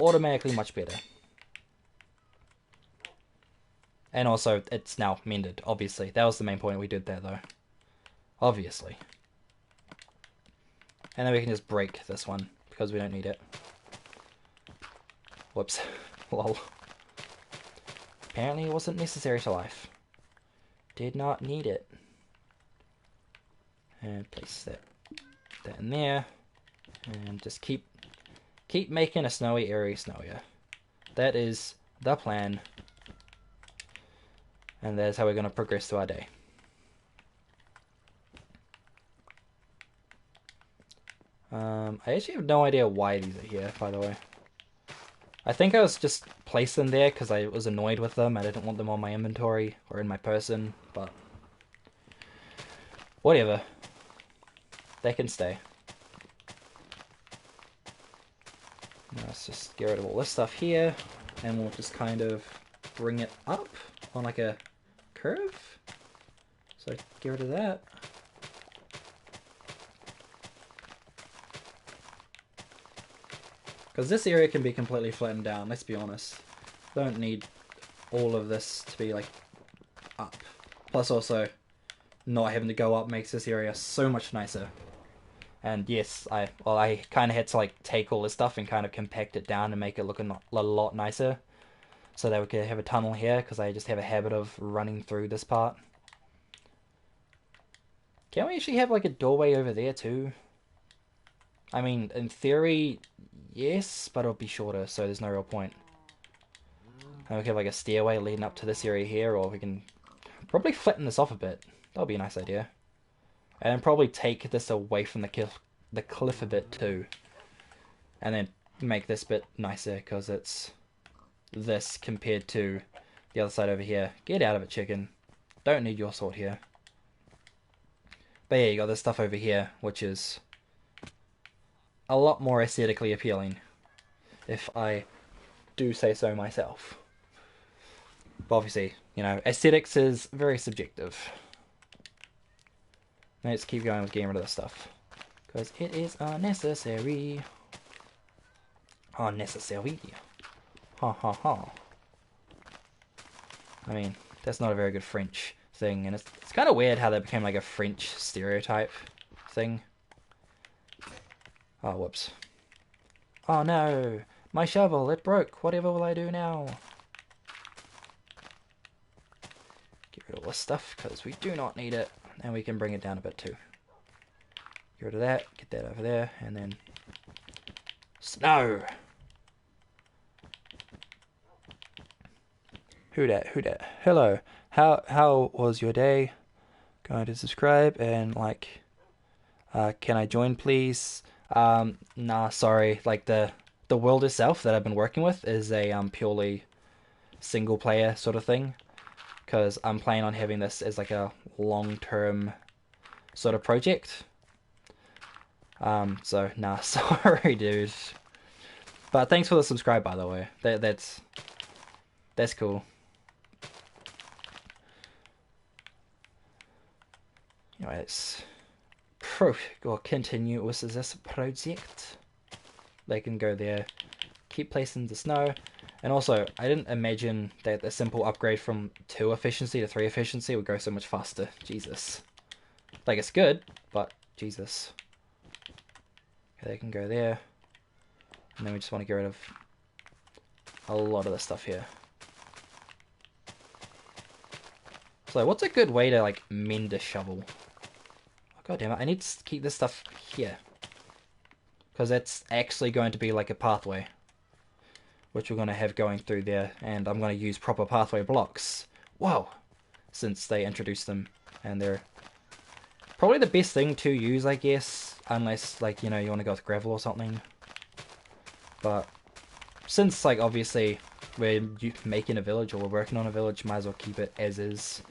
Automatically much better. And also, it's now mended, obviously. That was the main point we did there, though. Obviously. And then we can just break this one, because we don't need it. Whoops. Lol. Apparently it wasn't necessary to life. Did not need it. And place that in there. And just keep making a snowy area snowier. That is the plan. And that's how we're going to progress through our day. I actually have no idea why these are here, by the way. I think I was just placed them there because I was annoyed with them. I didn't want them on my inventory or in my person, but whatever. They can stay. Now let's just get rid of all this stuff here, and we'll just kind of bring it up on like a curve. So get rid of that. Because this area can be completely flattened down, let's be honest. Don't need all of this to be like up. Plus also, not having to go up makes this area so much nicer. And yes, I kind of had to like take all this stuff and kind of compact it down and make it look a lot nicer. So that we could have a tunnel here, because I just have a habit of running through this part. Can we actually have like a doorway over there too? I mean, in theory, yes, but it'll be shorter, so there's no real point. And we can have like a stairway leading up to this area here, or we can probably flatten this off a bit. That'll be a nice idea. And then probably take this away from the cliff a bit too. And then make this bit nicer, because it's this compared to the other side over here. Get out of it, chicken. Don't need your sword here. But yeah, you got this stuff over here, which is a lot more aesthetically appealing, if I do say so myself. But obviously, you know, aesthetics is very subjective. Let's keep going with getting rid of this stuff, because it is unnecessary. Unnecessary. Ha ha ha. I mean, that's not a very good French thing, and it's kind of weird how that became like a French stereotype thing. Oh, whoops. Oh no! My shovel, it broke! Whatever will I do now? Get rid of all this stuff, because we do not need it. And we can bring it down a bit too. Get rid of that, get that over there, and then snow! Who dat? Who dat? Hello. How was your day? Going to subscribe and like. Can I join, please? Nah, sorry. Like the world itself that I've been working with is a purely single player sort of thing, because I'm planning on having this as like a long-term sort of project. So nah, sorry, dude. But thanks for the subscribe, by the way. That's cool. Anyway, let's continue with this project. They can go there, keep placing the snow. And also, I didn't imagine that a simple upgrade from 2 efficiency to 3 efficiency would go so much faster. Jesus. Like, it's good, but Jesus. Okay, they can go there. And then we just want to get rid of a lot of the stuff here. So, what's a good way to, like, mend a shovel? Oh, God damn it, I need to keep this stuff here. because that's actually going to be like a pathway, which we're going to have going through there, and I'm going to use proper pathway blocks. Whoa! Since they introduced them, and they're probably the best thing to use, I guess, unless, like, you know, you want to go with gravel or something. But since, like, obviously we're making a village, or we're working on a village, might as well keep it as is,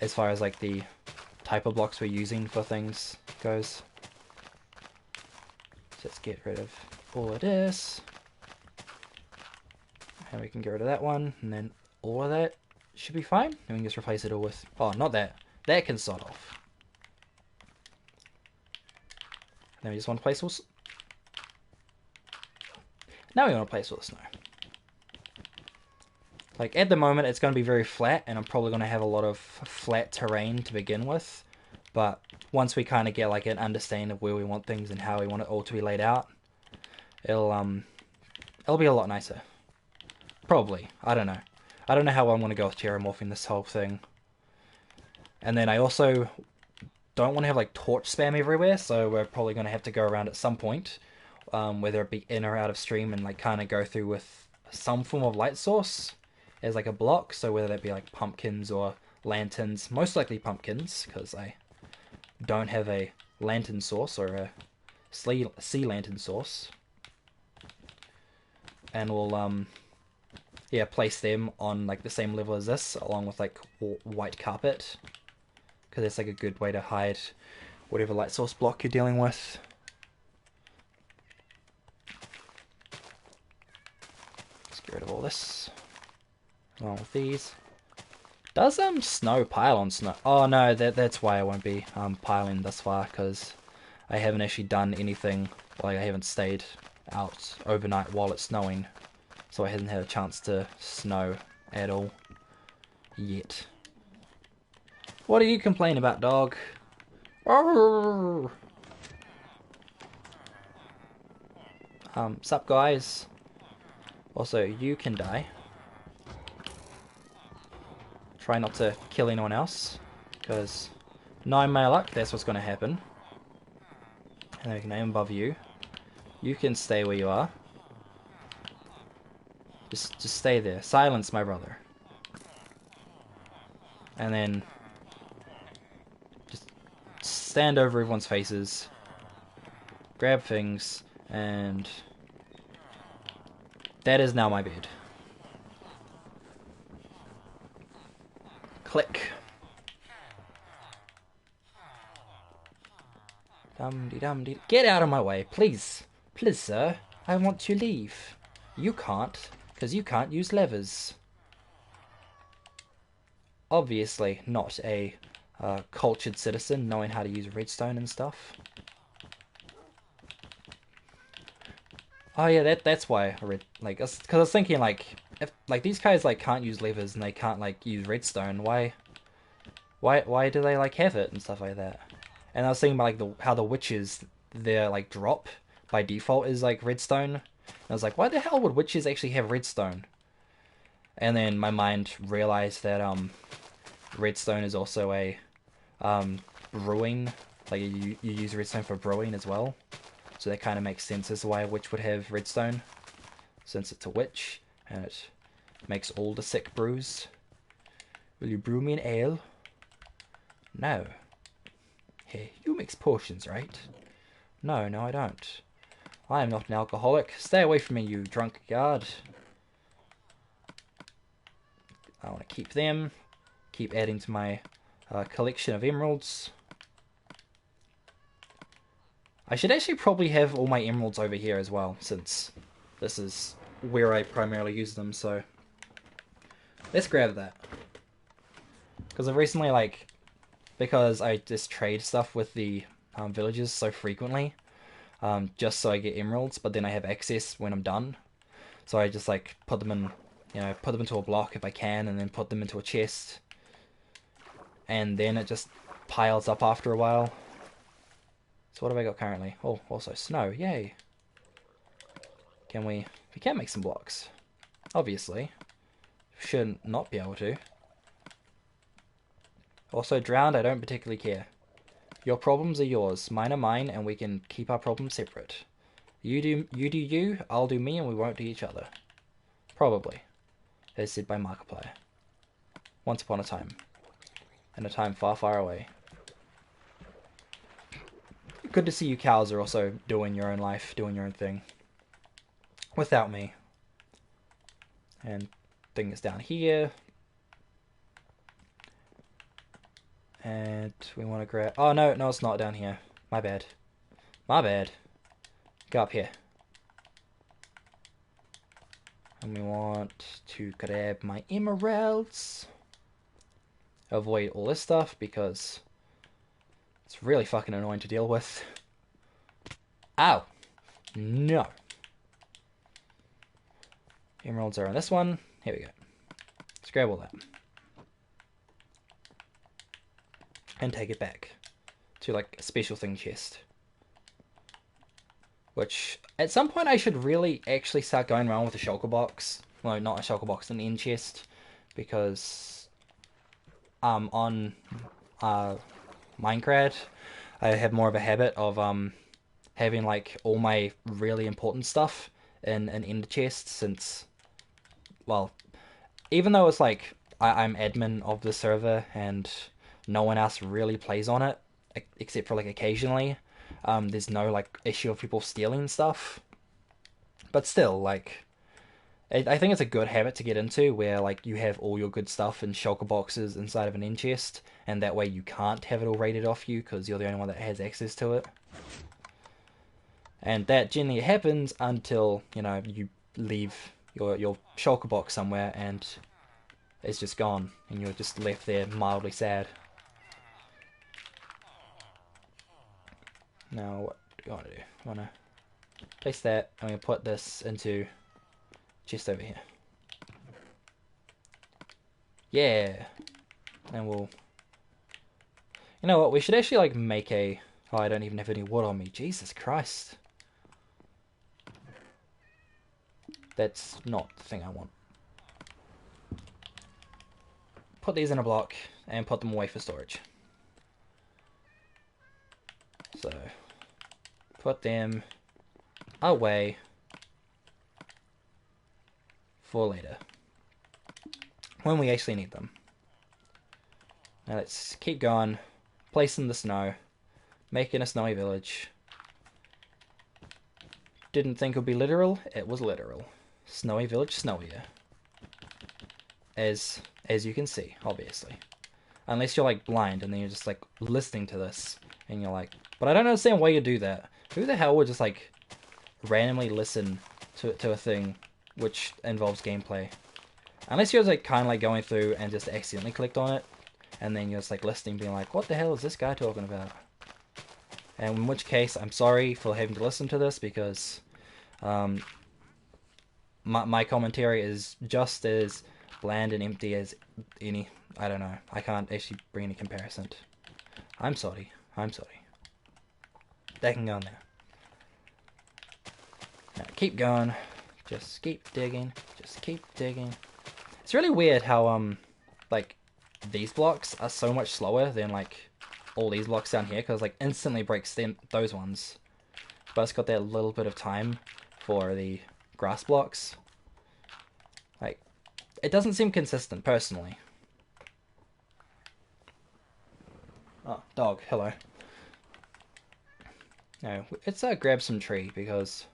as far as, like, the type of blocks we're using for things goes. So let's get rid of all of this. And we can get rid of that one, and then all of that should be fine. And we can just replace it all with... Oh, not that. That can sod off. Then we just want to place all... Now we want to place all the snow. Like, at the moment, it's going to be very flat, and I'm probably going to have a lot of flat terrain to begin with. But once we kind of get, like, an understanding of where we want things and how we want it all to be laid out, it'll be a lot nicer. Probably. I don't know. I don't know how I'm going to go with terramorphing this whole thing. And then I also don't want to have, like, torch spam everywhere, so we're probably going to have to go around at some point, whether it be in or out of stream, and, like, kind of go through with some form of light source as, like, a block. So whether that be, like, pumpkins or lanterns. Most likely pumpkins, because I don't have a lantern source or a sea lantern source. And we'll, yeah, place them on, like, the same level as this, along with, like, white carpet, because that's, like, a good way to hide whatever light source block you're dealing with. Let's get rid of all this, along with these. Does snow pile on snow? Oh no, that's why I won't be piling this far, because I haven't actually done anything. Like, I haven't stayed out overnight while it's snowing, so I haven't had a chance to snow at all yet. What are you complaining about, dog? Arrgh. Sup, guys? Also, you can die. Try not to kill anyone else, because 9 my luck, that's what's going to happen. And then we can aim above you. You can stay where you are. Just stay there. Silence, my brother. And then just stand over everyone's faces, grab things, and that is now my bed. Click. Dum-de-dum-de. Get out of my way, please. Please, sir. I want to leave. You can't, because you can't use levers. Obviously not a cultured citizen knowing how to use redstone and stuff. Oh yeah, that's why I read, like, because I was thinking, like, if, like, these guys, like, can't use levers and they can't, like, use redstone, why do they, like, have it and stuff like that? And I was thinking about, like, how the witches, their, like, drop by default is, like, redstone. And I was like, why the hell would witches actually have redstone? And then my mind realized that redstone is also a brewing, like, you use redstone for brewing as well. So that kind of makes sense as to why a witch would have redstone, since it's a witch and it makes all the sick brews. Will you brew me an ale? No. Hey, you mix potions, right? No, I don't. I am not an alcoholic. Stay away from me, you drunk guard. I want to keep them. Keep adding to my collection of emeralds. I should actually probably have all my emeralds over here as well, since this is where I primarily use them, so let's grab that. Because I've recently, like, because I just trade stuff with the villagers so frequently, just so I get emeralds, but then I have access when I'm done. So I just, like, put them in, you know, put them into a block if I can, and then put them into a chest. And then it just piles up after a while. So what have I got currently? Oh, also snow, yay. We can make some blocks. Obviously. Should not be able to. Also drowned, I don't particularly care. Your problems are yours, mine are mine, and we can keep our problems separate. You do you, I'll do me, and we won't do each other. Probably. As said by Markiplier. Once upon a time. In a time far, far away. Good to see you cows are also doing your own life, doing your own thing. Without me. And thing is down here. And we want to grab... Oh, no, it's not down here. My bad. My bad. Go up here. And we want to grab my emeralds. Avoid all this stuff because it's really fucking annoying to deal with. Ow! No. Emeralds are on this one. Here we go. Let's grab all that. And take it back to like a special thing chest. Which at some point I should really actually start going around with a shulker box. Well, not a shulker box, an end chest. Because on Minecraft I have more of a habit of having like all my really important stuff in an end chest, since, well, even though it's like I'm admin of the server and no one else really plays on it except for like occasionally, there's no like issue of people stealing stuff, but still, like, I think it's a good habit to get into where like you have all your good stuff in shulker boxes inside of an end chest, and that way you can't have it all raided off you because you're the only one that has access to it. And that generally happens until, you know, you leave your shulker box somewhere and it's just gone and you're just left there mildly sad. Now what do I want to do? I want to place that. I'm going to put this into chest over here. Yeah. And we'll... You know what? We should actually like make a... Oh, I don't even have any wood on me. Jesus Christ. That's not the thing I want. Put these in a block and put them away for storage. So, put them away for later, when we actually need them. Now let's keep going, placing the snow, making a snowy village. Didn't think it would be literal, it was literal. Snowy village, snowier. As you can see, obviously. Unless you're like blind and then you're just like listening to this and you're like, but I don't understand why you do that. Who the hell would just like randomly listen to a thing which involves gameplay? Unless you're like kind of like going through and just accidentally clicked on it and then you're just like listening, being like, what the hell is this guy talking about? And in which case, I'm sorry for having to listen to this, because my commentary is just as bland and empty as any... I don't know. I can't actually bring any comparison. I'm sorry. I'm sorry. That can go in there. Now, keep going. Just keep digging. Just keep digging. It's really weird how, like, these blocks are so much slower than, like, all these blocks down here, because, like, instantly breaks those ones. But it's got that little bit of time for the grass blocks. Like, it doesn't seem consistent, personally. Oh, dog, hello. No, let's grab some tree, because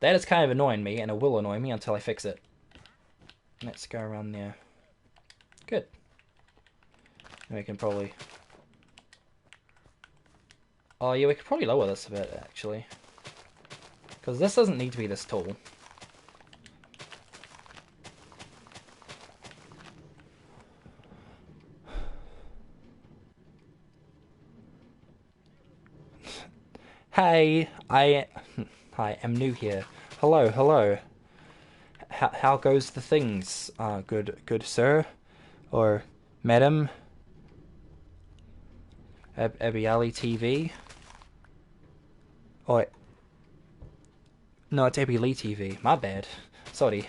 that is kind of annoying me, and it will annoy me until I fix it. Let's go around there. Good. And we can probably... Oh yeah, we could probably lower this a bit, actually. Because this doesn't need to be this tall. Hey, I am new here. Hello, hello. How goes the things, good sir, or madam? Abiali TV. Oh, no, it's Abby Lee TV. My bad. Sorry.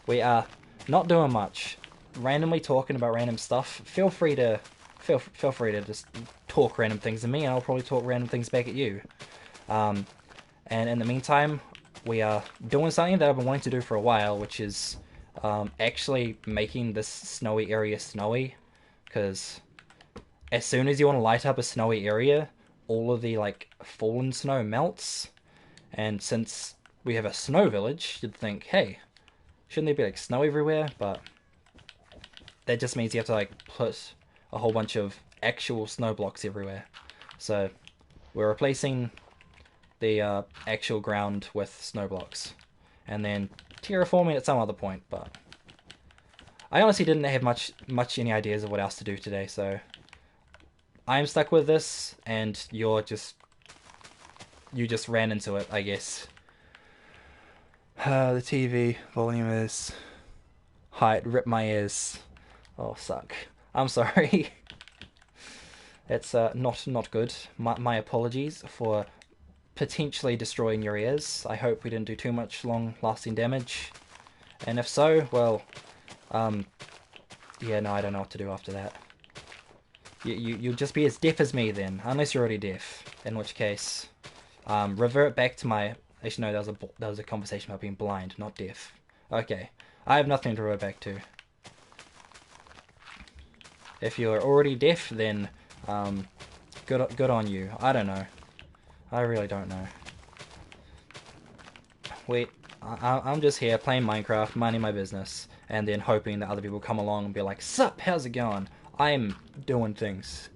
We are not doing much. Randomly talking about random stuff. Feel free to feel free to just talk random things to me, and I'll probably talk random things back at you. And in the meantime, we are doing something that I've been wanting to do for a while, which is actually making this snowy area snowy. Because as soon as you want to light up a snowy area, all of the like fallen snow melts. And since we have a snow village, you'd think, hey, shouldn't there be like snow everywhere? But that just means you have to like put a whole bunch of actual snow blocks everywhere. So we're replacing the actual ground with snow blocks, and then terraforming at some other point. But I honestly didn't have much any ideas of what else to do today, so I'm stuck with this, and you just ran into it, I guess. The TV volume is height. Rip my ears. Oh, suck. I'm sorry. It's not good. My apologies for potentially destroying your ears. I hope we didn't do too much long-lasting damage. And if so, well, yeah, no, I don't know what to do after that. You'll just be as deaf as me then, unless you're already deaf. In which case, revert back to my... Actually, no, that was a conversation about being blind, not deaf. Okay, I have nothing to revert back to. If you're already deaf, then good on you. I don't know. I really don't know. I'm just here playing Minecraft, minding my business, and then hoping that other people come along and be like, "Sup, how's it going? I'm doing things."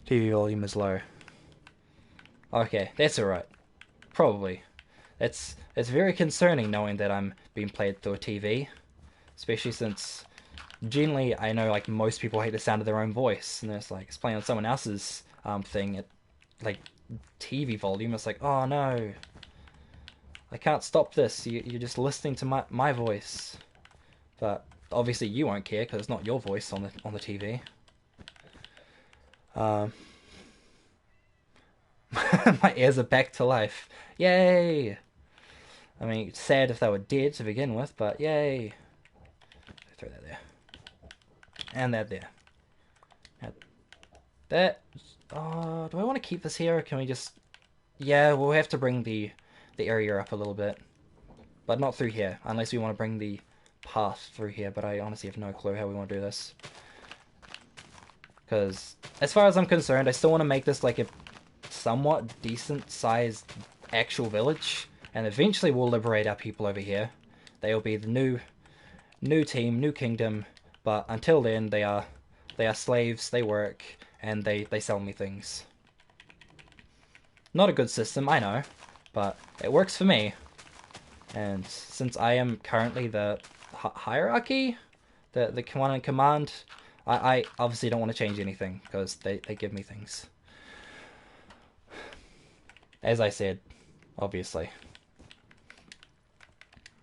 TV volume is low. Okay, that's alright. Probably. It's very concerning knowing that I'm being played through a TV, especially since generally I know like most people hate the sound of their own voice, and it's playing on someone else's thing at like TV volume. It's like, oh no, I can't stop this. You're just listening to my voice, but obviously you won't care because it's not your voice on the TV. My ears are back to life. Yay! I mean, it's sad if they were dead to begin with, but yay! Throw that there. And that there. That... Oh, do I want to keep this here, or can we just... Yeah, we'll have to bring the area up a little bit. But not through here, unless we want to bring the path through here, but I honestly have no clue how we want to do this. Because, as far as I'm concerned, I still want to make this like a somewhat decent-sized actual village, and eventually we'll liberate our people over here. They will be the new team, new kingdom, but until then they are slaves, they work, and they sell me things. Not a good system, I know, but it works for me. And since I am currently the hierarchy, the command and command, I obviously don't want to change anything, because they give me things. As I said, obviously.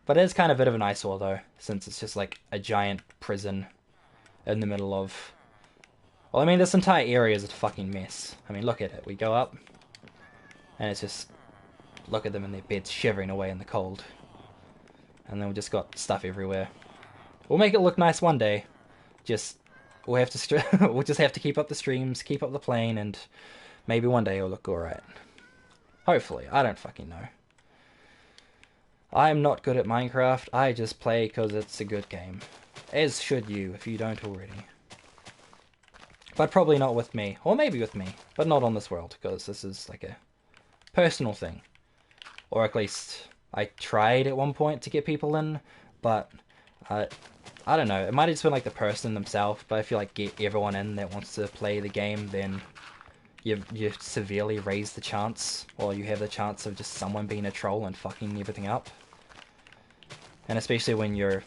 But it is kind of a bit of an eyesore, though, since it's just like a giant prison in the middle of... Well, I mean, this entire area is a fucking mess. I mean, look at it. We go up, and it's just... Look at them in their beds shivering away in the cold. And then we just got stuff everywhere. We'll make it look nice one day. We'll have to we'll just have to keep up the streams, keep up the playing, and maybe one day it'll look alright. Hopefully. I don't fucking know. I'm not good at Minecraft. I just play because it's a good game. As should you, if you don't already. But probably not with me. Or maybe with me. But not on this world, because this is like a personal thing. Or at least I tried at one point to get people in, but I don't know. It might have just been like the person themselves, but if you like get everyone in that wants to play the game, then you've severely raised the chance, or you have the chance of just someone being a troll and fucking everything up. And especially when you're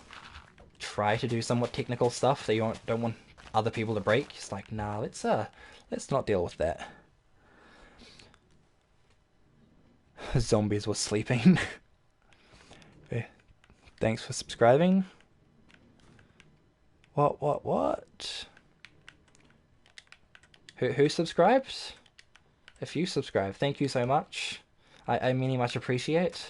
try to do somewhat technical stuff that you don't want other people to break. It's like, nah, let's not deal with that. Zombies were sleeping. Okay. Thanks for subscribing. What? Who subscribes? If you subscribe, thank you so much. I really much appreciate.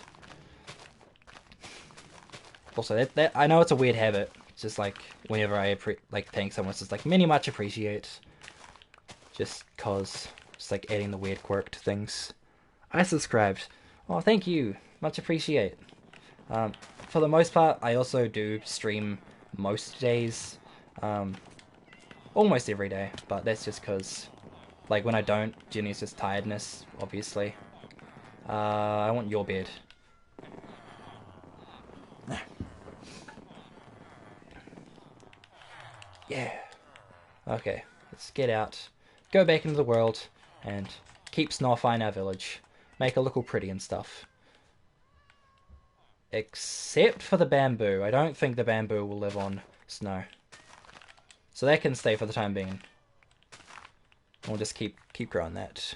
Also, that I know it's a weird habit. It's just like whenever I thank someone, it's just like many much appreciate. just cause it's like adding the weird quirk to things. I subscribed. Oh, thank you. Much appreciate. For the most part, I also do stream most days. Almost every day, but that's just because, like, when I don't, generally it's just tiredness, obviously. I want your bed. Yeah. Okay, let's get out, go back into the world, and keep snowifying our village. Make it look all pretty and stuff. Except for the bamboo. I don't think the bamboo will live on snow. So that can stay for the time being. We'll just keep growing that.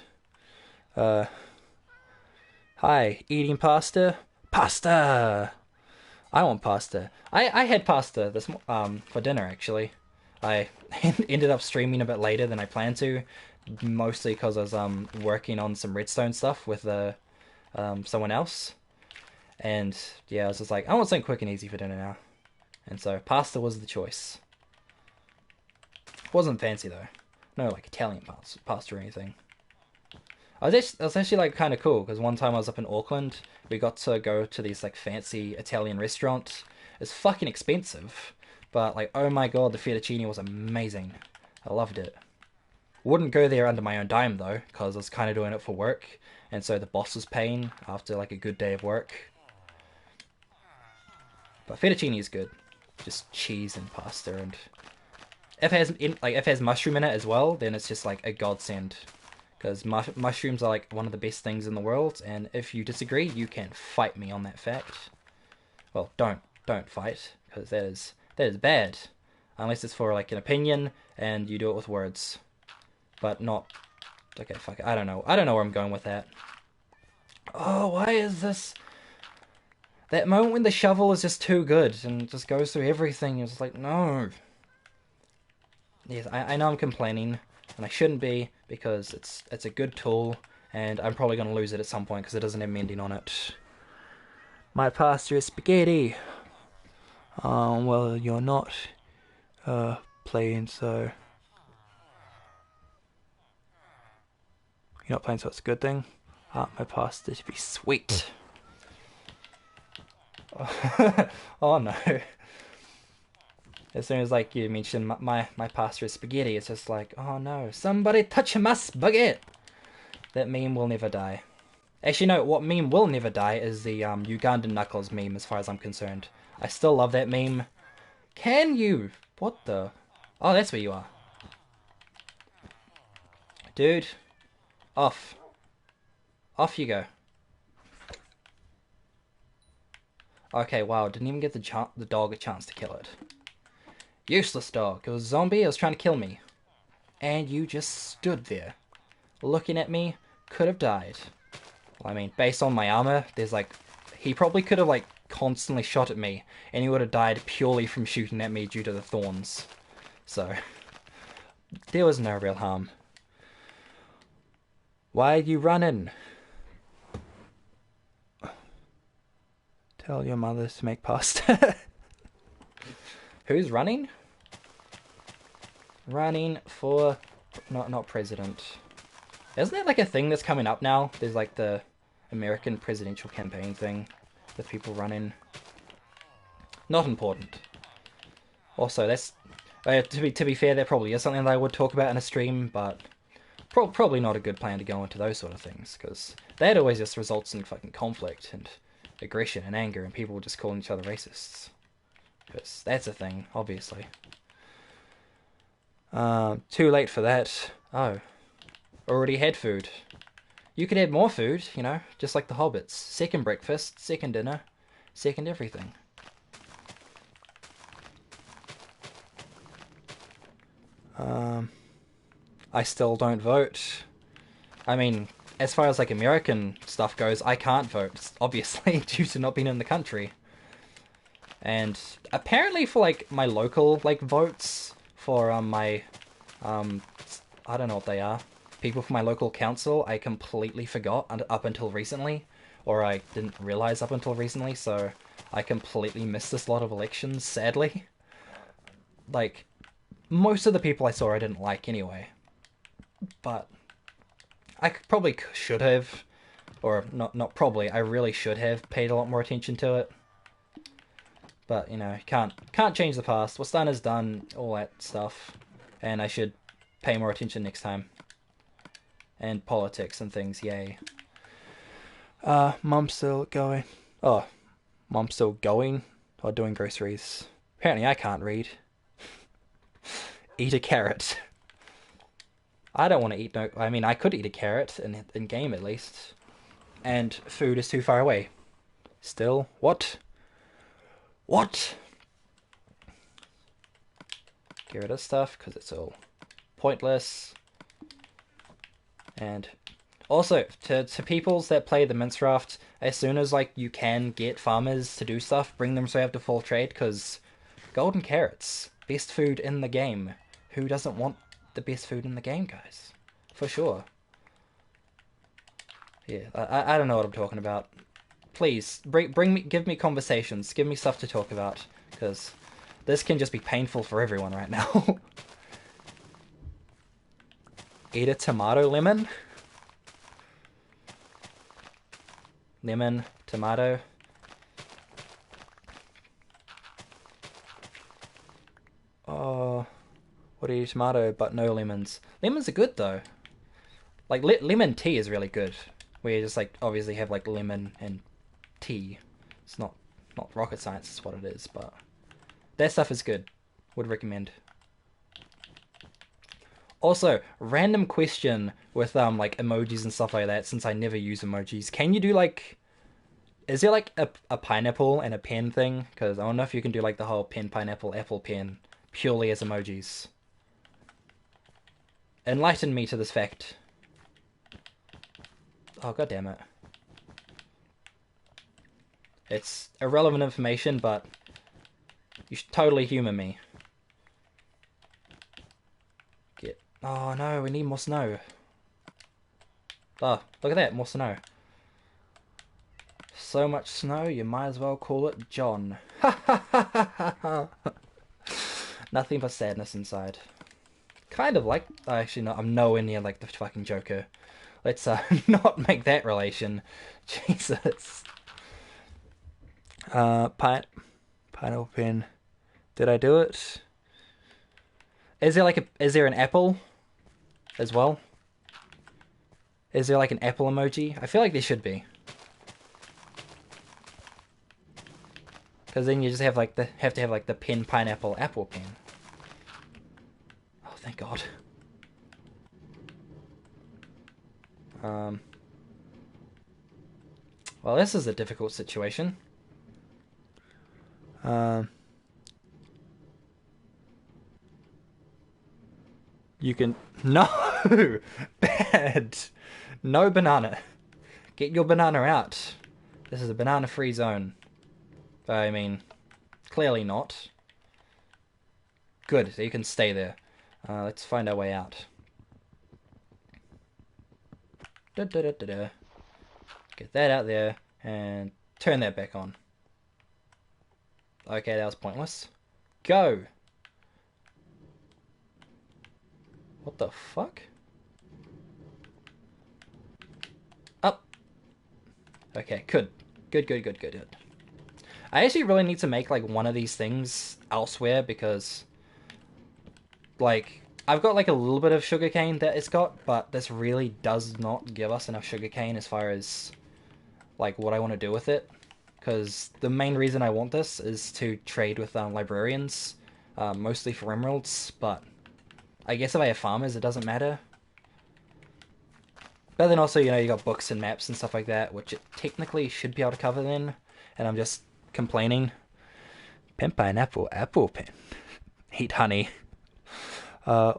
Hi, eating pasta? Pasta! I want pasta. I had pasta this for dinner actually. I ended up streaming a bit later than I planned to, mostly because I was working on some redstone stuff with someone else. And yeah, I was just like, I want something quick and easy for dinner now. And so pasta was the choice. It wasn't fancy though. No, like Italian pasta or anything. I was actually like kind of cool because one time I was up in Auckland, we got to go to these like fancy Italian restaurants. It's fucking expensive, but like oh my god, the fettuccine was amazing. I loved it. Wouldn't go there under my own dime though, because I was kind of doing it for work, and so the boss was paying after like a good day of work. But fettuccine is good, just cheese and pasta, and if it has mushroom in it as well, then it's just like a godsend. Because mushrooms are like one of the best things in the world, and if you disagree, you can fight me on that fact. Well, don't fight, because that is bad, unless it's for like an opinion and you do it with words, but not. Okay, fuck it. I don't know where I'm going with that. Oh, why is this? That moment when the shovel is just too good and just goes through everything. It's like no. Yes, I know I'm complaining, and I shouldn't be, because it's a good tool, and I'm probably going to lose it at some point because it doesn't have mending on it. My pasta is spaghetti. Well, you're not playing, so you're not playing, so it's a good thing. My pasta to be sweet. Oh no. As soon as like you mention my pasta is spaghetti, it's just like, oh no, somebody touch my spaghetti. That meme will never die. Actually, no, what meme will never die is the Ugandan Knuckles meme, as far as I'm concerned. I still love that meme. Can you? What the? Oh, that's where you are. Dude. Off. Off you go. Okay, wow, didn't even get the dog a chance to kill it. Useless dog. It was a zombie, it was trying to kill me. And you just stood there. Looking at me, could have died. Well, I mean, based on my armor, there's like... He probably could have like constantly shot at me, and he would have died purely from shooting at me due to the thorns. So, there was no real harm. Why are you running? Tell your mother to make pasta. Who's running? Running for... Not president. Isn't that like a thing that's coming up now? There's like the American presidential campaign thing with people running. Not important. Also, that's... to be fair, that probably is something that I would talk about in a stream, but probably not a good plan to go into those sort of things, because that always just results in fucking conflict and aggression and anger, and people just calling each other racists. Because that's a thing, obviously. Too late for that. Oh. Already had food. You could add more food, you know, just like the hobbits. Second breakfast, second dinner, second everything. I still don't vote. I mean, as far as like American stuff goes, I can't vote, obviously, due to not being in the country. And apparently for like my local like votes for my I don't know what they are. People from my local council, I completely forgot up until recently, or I didn't realize up until recently, so I completely missed this lot of elections, sadly. Like, most of the people I saw I didn't like anyway. but I probably should have, or not probably, I really should have paid a lot more attention to it. But, you know, can't change the past. What's done is done, all that stuff. And I should pay more attention next time. And politics and things, yay. Mum's still going. Oh, Mum's still going or doing groceries. Apparently I can't read. Eat a carrot. I don't want to eat no... I mean, I could eat a carrot in game at least. And food is too far away. Still, what? What? Get rid of stuff because it's all pointless. And also, to peoples that play the Minecraft, as soon as like you can get farmers to do stuff, bring them so they have to full trade, because golden carrots, best food in the game. Who doesn't want the best food in the game, guys? For sure. Yeah, I don't know what I'm talking about. Please, give me conversations, give me stuff to talk about, because this can just be painful for everyone right now. Eat a tomato, lemon? Lemon, tomato. Oh, what are you, tomato, but no lemons. Lemons are good, though. Like, lemon tea is really good. Where you just, like, obviously have, like, lemon and tea. It's not rocket science, is what it is, but that stuff is good. Would recommend. Also, random question with like emojis and stuff like that, since I never use emojis. Can you do like, is there like a pineapple and a pen thing? Because I don't know if you can do like the whole pen, pineapple, apple, pen purely as emojis. Enlighten me to this fact. Oh, god damn it. It's irrelevant information, but you should totally humor me. Oh no, we need more snow. Oh, look at that, more snow. So much snow, you might as well call it John. Nothing but sadness inside. Kind of like... Actually, no, I'm nowhere near like the fucking Joker. Let's not make that relation. Jesus. Pineapple pen. Did I do it? Is there an apple as well? Is there like an apple emoji? I feel like there should be. Because then you just have like have to have like the pen, pineapple, apple pen. Oh, thank God. Well, this is a difficult situation. You can... No! Bad! No banana. Get your banana out. This is a banana-free zone. I mean, clearly not. Good, so you can stay there. Let's find our way out. Get that out there, and turn that back on. Okay, that was pointless. Go! What the fuck? Up. Okay, good. Good. I actually really need to make like one of these things elsewhere because like I've got like a little bit of sugarcane that it's got, but this really does not give us enough sugarcane as far as like what I want to do with it. Because the main reason I want this is to trade with librarians, mostly for emeralds, but I guess if I have farmers, it doesn't matter. But then also, you know, you got books and maps and stuff like that, which it technically should be able to cover then, and I'm just complaining. Pen, pineapple, apple pen. Eat honey. That's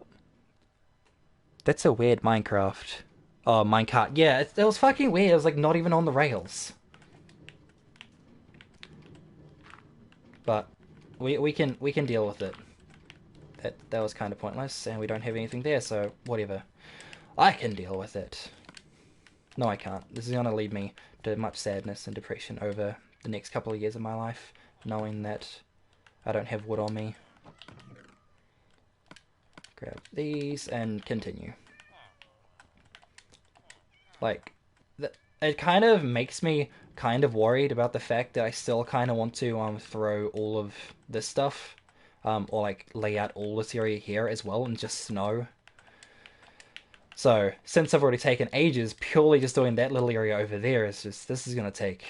a weird Minecraft. Oh, minecart. Yeah, it was fucking weird. It was like not even on the rails. But we can deal with it. That was kind of pointless, and we don't have anything there, so whatever. I can deal with it. No, I can't. This is gonna lead me to much sadness and depression over the next couple of years of my life, knowing that I don't have wood on me. Grab these and continue. Like, it kind of makes me kind of worried about the fact that I still kind of want to throw all of this stuff, or like lay out all this area here as well and just snow. So since I've already taken ages purely just doing that little area over there, it's just this is gonna take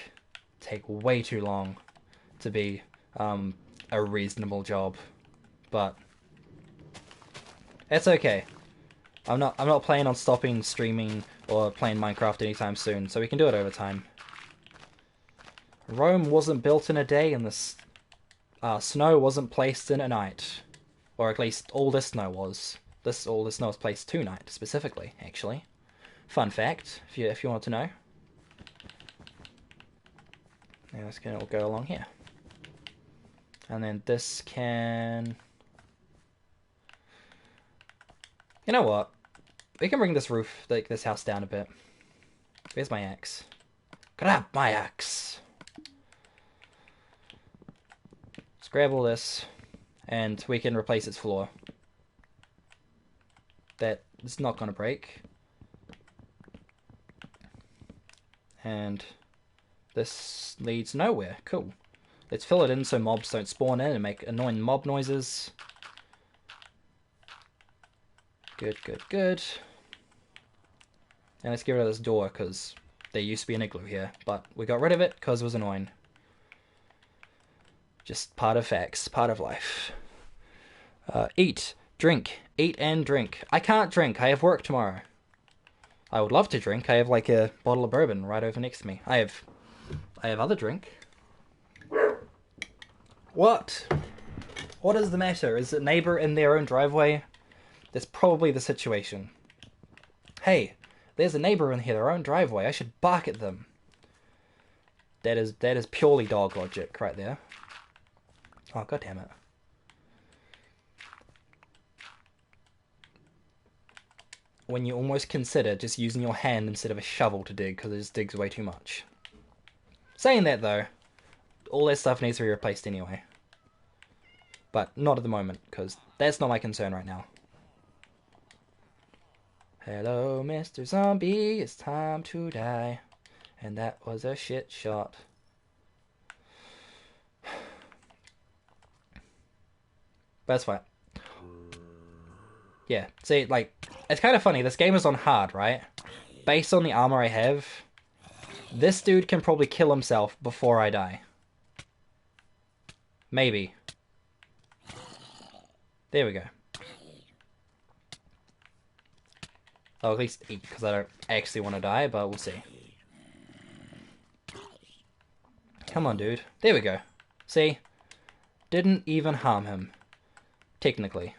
way too long to be a reasonable job, but it's okay. I'm not planning on stopping streaming or playing Minecraft anytime soon, so we can do it over time. Rome wasn't built in a day, and the snow wasn't placed in a night, or at least all this snow was. All this snow was placed tonight specifically. Actually, fun fact if you want to know. Now it's gonna go along here, and then this can. You know what? We can bring this roof, like this house, down a bit. Where's my axe? Grab my axe. Let's grab all this, and we can replace its floor. That is not going to break. And this leads nowhere. Cool. Let's fill it in so mobs don't spawn in and make annoying mob noises. Good, good, good. And let's get rid of this door, because there used to be an igloo here, but we got rid of it because it was annoying. Just part of facts, part of life. Eat, drink, eat and drink. I can't drink, I have work tomorrow. I would love to drink, I have like a bottle of bourbon right over next to me. I have other drink. What? What is the matter? Is it neighbor in their own driveway? That's probably the situation. Hey, there's a neighbor in here, their own driveway. I should bark at them. That is purely dog logic right there. Oh, god damn it. When you almost consider just using your hand instead of a shovel to dig, because it just digs way too much. Saying that though, all that stuff needs to be replaced anyway. But not at the moment, because that's not my concern right now. Hello, Mr. Zombie, it's time to die. And that was a shit shot. But that's fine. Yeah, see, like, it's kind of funny. This game is on hard, right? Based on the armor I have, this dude can probably kill himself before I die. Maybe. There we go. I'll at least eat, because I don't actually want to die, but we'll see. Come on, dude. There we go. See? Didn't even harm him. Technically.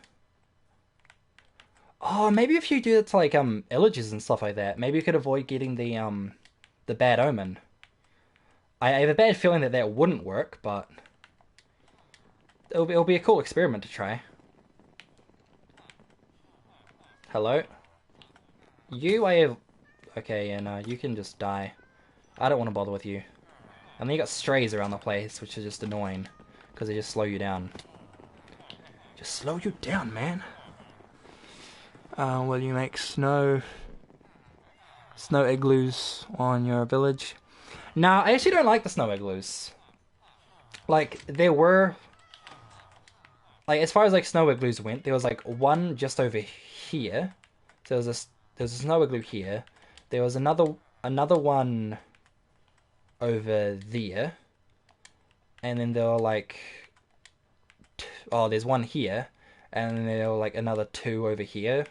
Oh, maybe if you do it to, like, illagers and stuff like that, maybe you could avoid getting the bad omen. I have a bad feeling that wouldn't work, but it'll be a cool experiment to try. Hello? I have... Okay, and you can just die. I don't want to bother with you. And then you got strays around the place, which is just annoying, because they just slow you down. Just slow you down, man. Will you make snow igloos on your village? Nah, I actually don't like the snow igloos. Like, there were... Like, as far as, like, snow igloos went, there was, like, one just over here. So there's a snow igloo here. There was another one over there. And then there were, like... Oh, there's one here. And then there were, like, another two over here.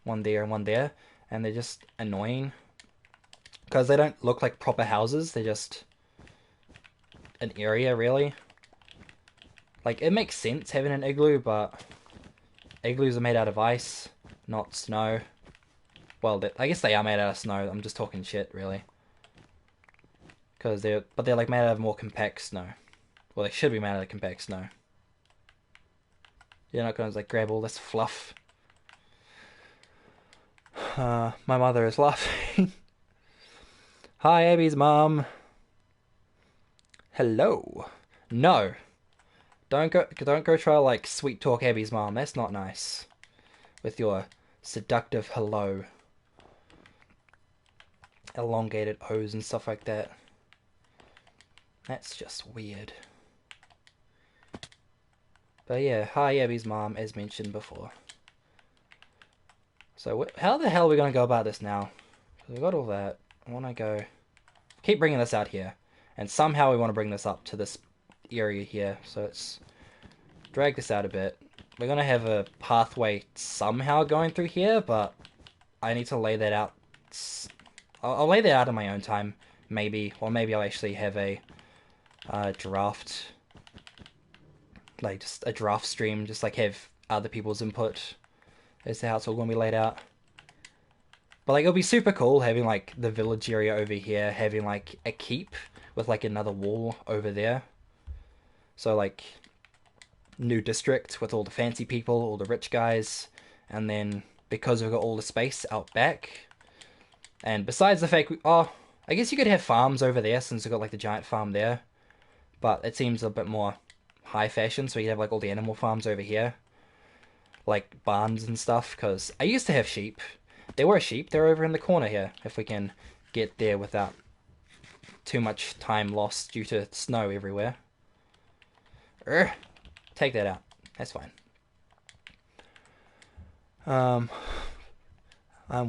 One there and one there. And they're just annoying. Because they don't look like proper houses. They're just an area, really. Like, it makes sense having an igloo, but igloos are made out of ice, not snow. Well, I guess they are made out of snow. I'm just talking shit, really. But they're like made out of more compact snow. Well, they should be made out of compact snow. You're not going to, like, grab all this fluff. My mother is laughing. Hi, Abby's mom. Hello. No. Don't go try to, like, sweet talk Abby's mom. That's not nice. With your seductive hello. elongated O's and stuff like that. That's just weird. But yeah, hi Abby's mom, as mentioned before. So how the hell are we going to go about this now? We got all that. I want to go... Keep bringing this out here. And somehow we want to bring this up to this area here. So let's drag this out a bit. We're going to have a pathway somehow going through here, but I need to lay that out. I'll lay that out in my own time, maybe. Or maybe I'll actually have a draft, like just a draft stream, just like have other people's input as to how it's all going to be laid out. But like it'll be super cool having like the village area over here, having like a keep with like another wall over there. So like new district with all the fancy people, all the rich guys, and then because we've got all the space out back, and besides the fact I guess you could have farms over there since we've got like the giant farm there. But it seems a bit more high fashion, so you have like all the animal farms over here. Like barns and stuff, because I used to have sheep. There were sheep, they're over in the corner here, if we can get there without too much time lost due to snow everywhere. Take that out, that's fine. I'm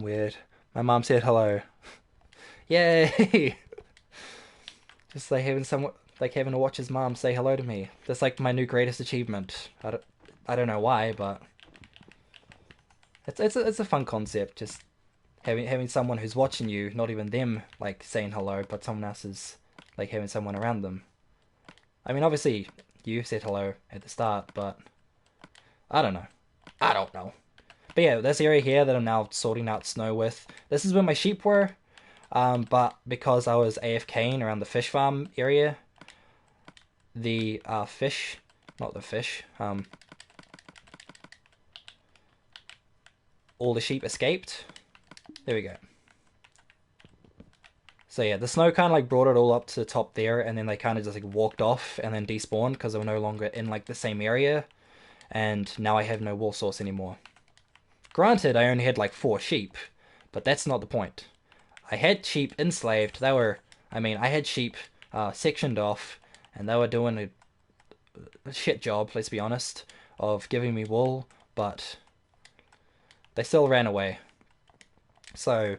weird. My mom said hello. Yay! Just like having to watch his mom say hello to me. That's like my new greatest achievement. I don't know why, but it's a fun concept. Just having someone who's watching you, not even them like saying hello, but someone else is like having someone around them. I mean, obviously you said hello at the start, but I don't know. But yeah, this area here that I'm now sorting out snow with. This is where my sheep were. But because I was AFKing around the fish farm area, the fish, not the fish, all the sheep escaped. There we go. So yeah, the snow kind of like brought it all up to the top there, and then they kind of just like walked off and then despawned because they were no longer in like the same area, and now I have no wool source anymore. Granted, I only had like 4 sheep, but that's not the point. I had sheep enslaved. I had sheep sectioned off, and they were doing a shit job, let's be honest, of giving me wool, but they still ran away. So,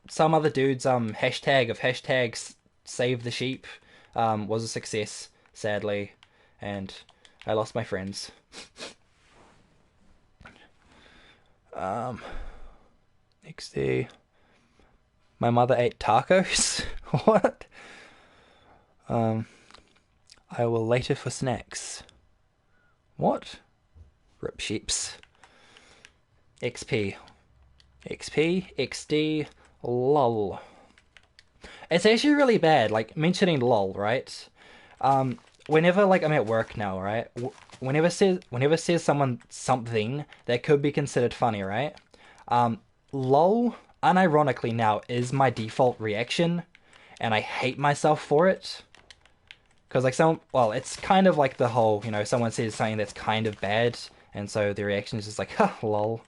some other dude's hashtag save the sheep was a success, sadly, and I lost my friends. Next day, my mother ate tacos. What? I will later for snacks. What? Rip sheeps. XP, XD, lol. It's actually really bad, like, mentioning lol, right? Whenever, like, I'm at work now, right? Whenever says someone something that could be considered funny, right? Lol, unironically now, is my default reaction, and I hate myself for it. Because, like, it's kind of like the whole, someone says something that's kind of bad, and so the reaction is just like, ha, lol.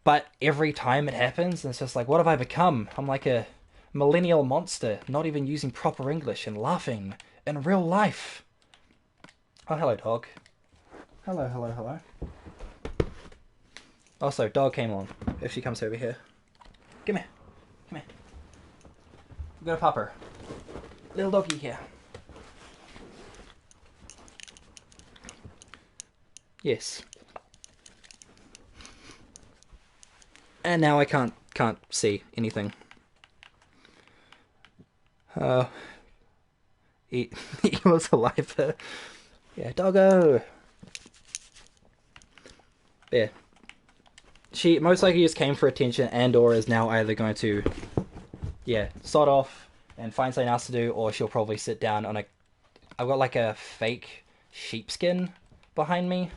But every time it happens, it's just like, what have I become? I'm like a millennial monster, not even using proper English and laughing in real life. Oh, hello, dog. Hello. Also, dog came on, if she comes over here. Come here. I'm gonna pop her. Little doggy here. Yes. And now I can't see anything. He was alive. Yeah, doggo. Yeah. She most likely just came for attention, and or is now either going to, sod off and find something else to do, or she'll probably sit down on I've got like a fake sheepskin behind me.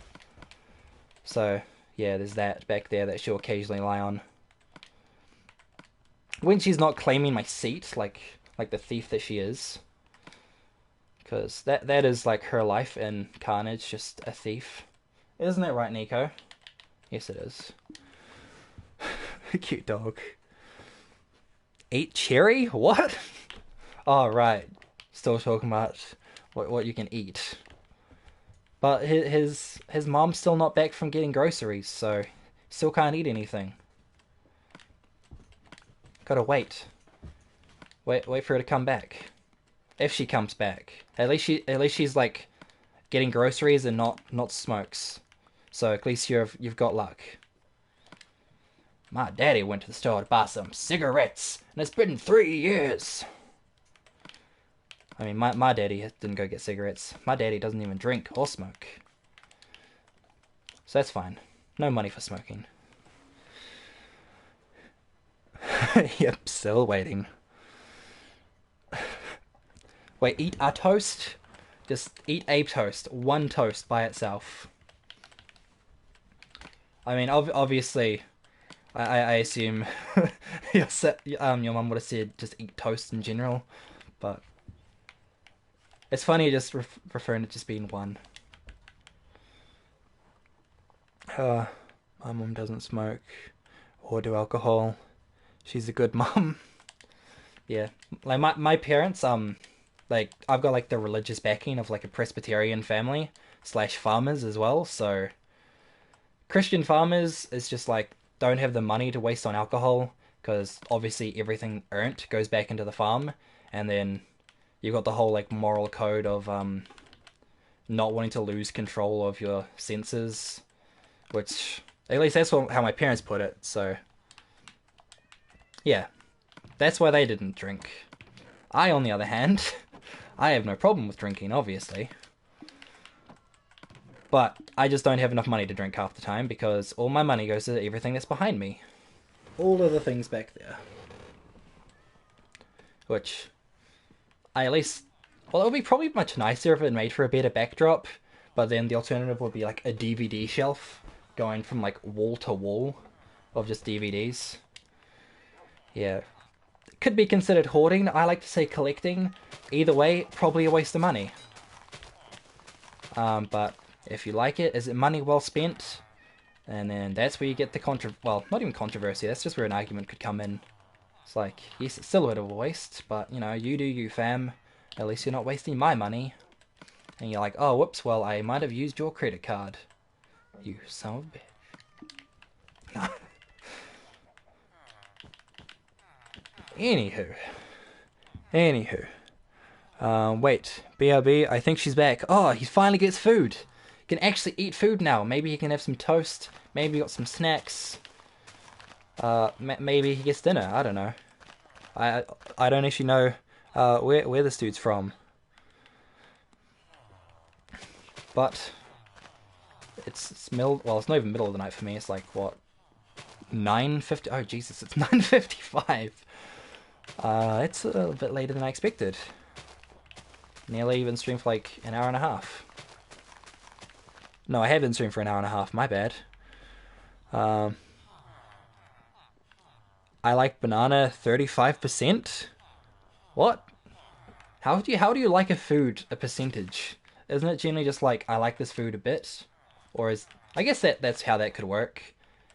So, yeah, there's that back there that she'll occasionally lie on. When she's not claiming my seat, like the thief that she is. Because that is like her life in Carnage, just a thief. Isn't it right, Nico? Yes, it is. Cute dog. Eat cherry? What? Oh, right. Still talking about what you can eat. But his mom's still not back from getting groceries, so still can't eat anything. Gotta wait. Wait for her to come back. If she comes back. At least she's like getting groceries and not smokes. So at least you've got luck. My daddy went to the store to buy some cigarettes, and it's been 3 years. I mean, my daddy didn't go get cigarettes. My daddy doesn't even drink or smoke. So that's fine. No money for smoking. Yep, still waiting. Wait, eat a toast? Just eat a toast. One toast by itself. I mean, obviously, I assume your mum would have said just eat toast in general, but it's funny just referring to just being one. My mum doesn't smoke or do alcohol. She's a good mum. Yeah, like my parents, like I've got like the religious backing of like a Presbyterian family slash farmers as well. So Christian farmers is just like don't have the money to waste on alcohol because obviously everything earned goes back into the farm, and then you've got the whole like moral code of not wanting to lose control of your senses, which at least that's how my parents put it. So yeah, that's why they didn't drink. I, on the other hand, I have no problem with drinking, obviously. But I just don't have enough money to drink half the time because all my money goes to everything that's behind me. All of the things back there. Which, I at least... Well, it would be probably much nicer if it made for a better backdrop, but then the alternative would be like a DVD shelf going from like wall to wall of just DVDs. Yeah. Could be considered hoarding. I like to say collecting. Either way, probably a waste of money. But if you like it, is it money well spent? And then that's where you get the well, not even controversy. That's just where an argument could come in. It's like, yes, it's still a bit of a waste, but you know, you do you, fam. At least you're not wasting my money. And you're like, oh, whoops. Well, I might have used your credit card. You son of a bitch. Anywho. Wait. BRB, I think she's back. Oh, he finally gets food. He can actually eat food now. Maybe he can have some toast. Maybe he got some snacks. Maybe he gets dinner. I don't know. I don't actually know where this dude's from. But it's middle. Well, it's not even middle of the night for me. It's like what, 9:50. Oh Jesus, it's 9:55. It's a bit later than I expected. Nearly even streamed for like an hour and a half. No, I have been streaming for an hour and a half. My bad. I like banana 35%. What? How do you like a food a percentage? Isn't it generally just like I like this food a bit, or is I guess that's how that could work.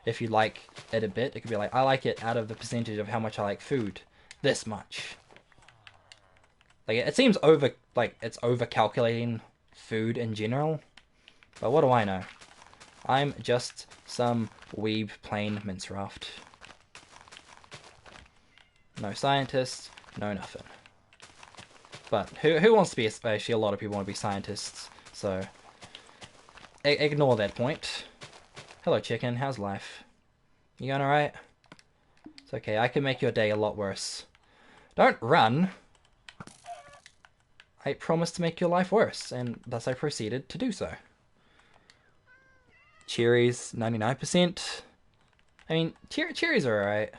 If you like it a bit, it could be like I like it out of the percentage of how much I like food. This much. Like it seems it's over calculating food in general. But what do I know? I'm just some weeb playing Minecraft. No scientist, no nothing. But who wants to be, especially a lot of people want to be scientists, so ignore that point. Hello chicken, how's life? You going alright? It's okay, I can make your day a lot worse. Don't run! I promised to make your life worse, and thus I proceeded to do so. Cherries, 99%. I mean, cherries are alright.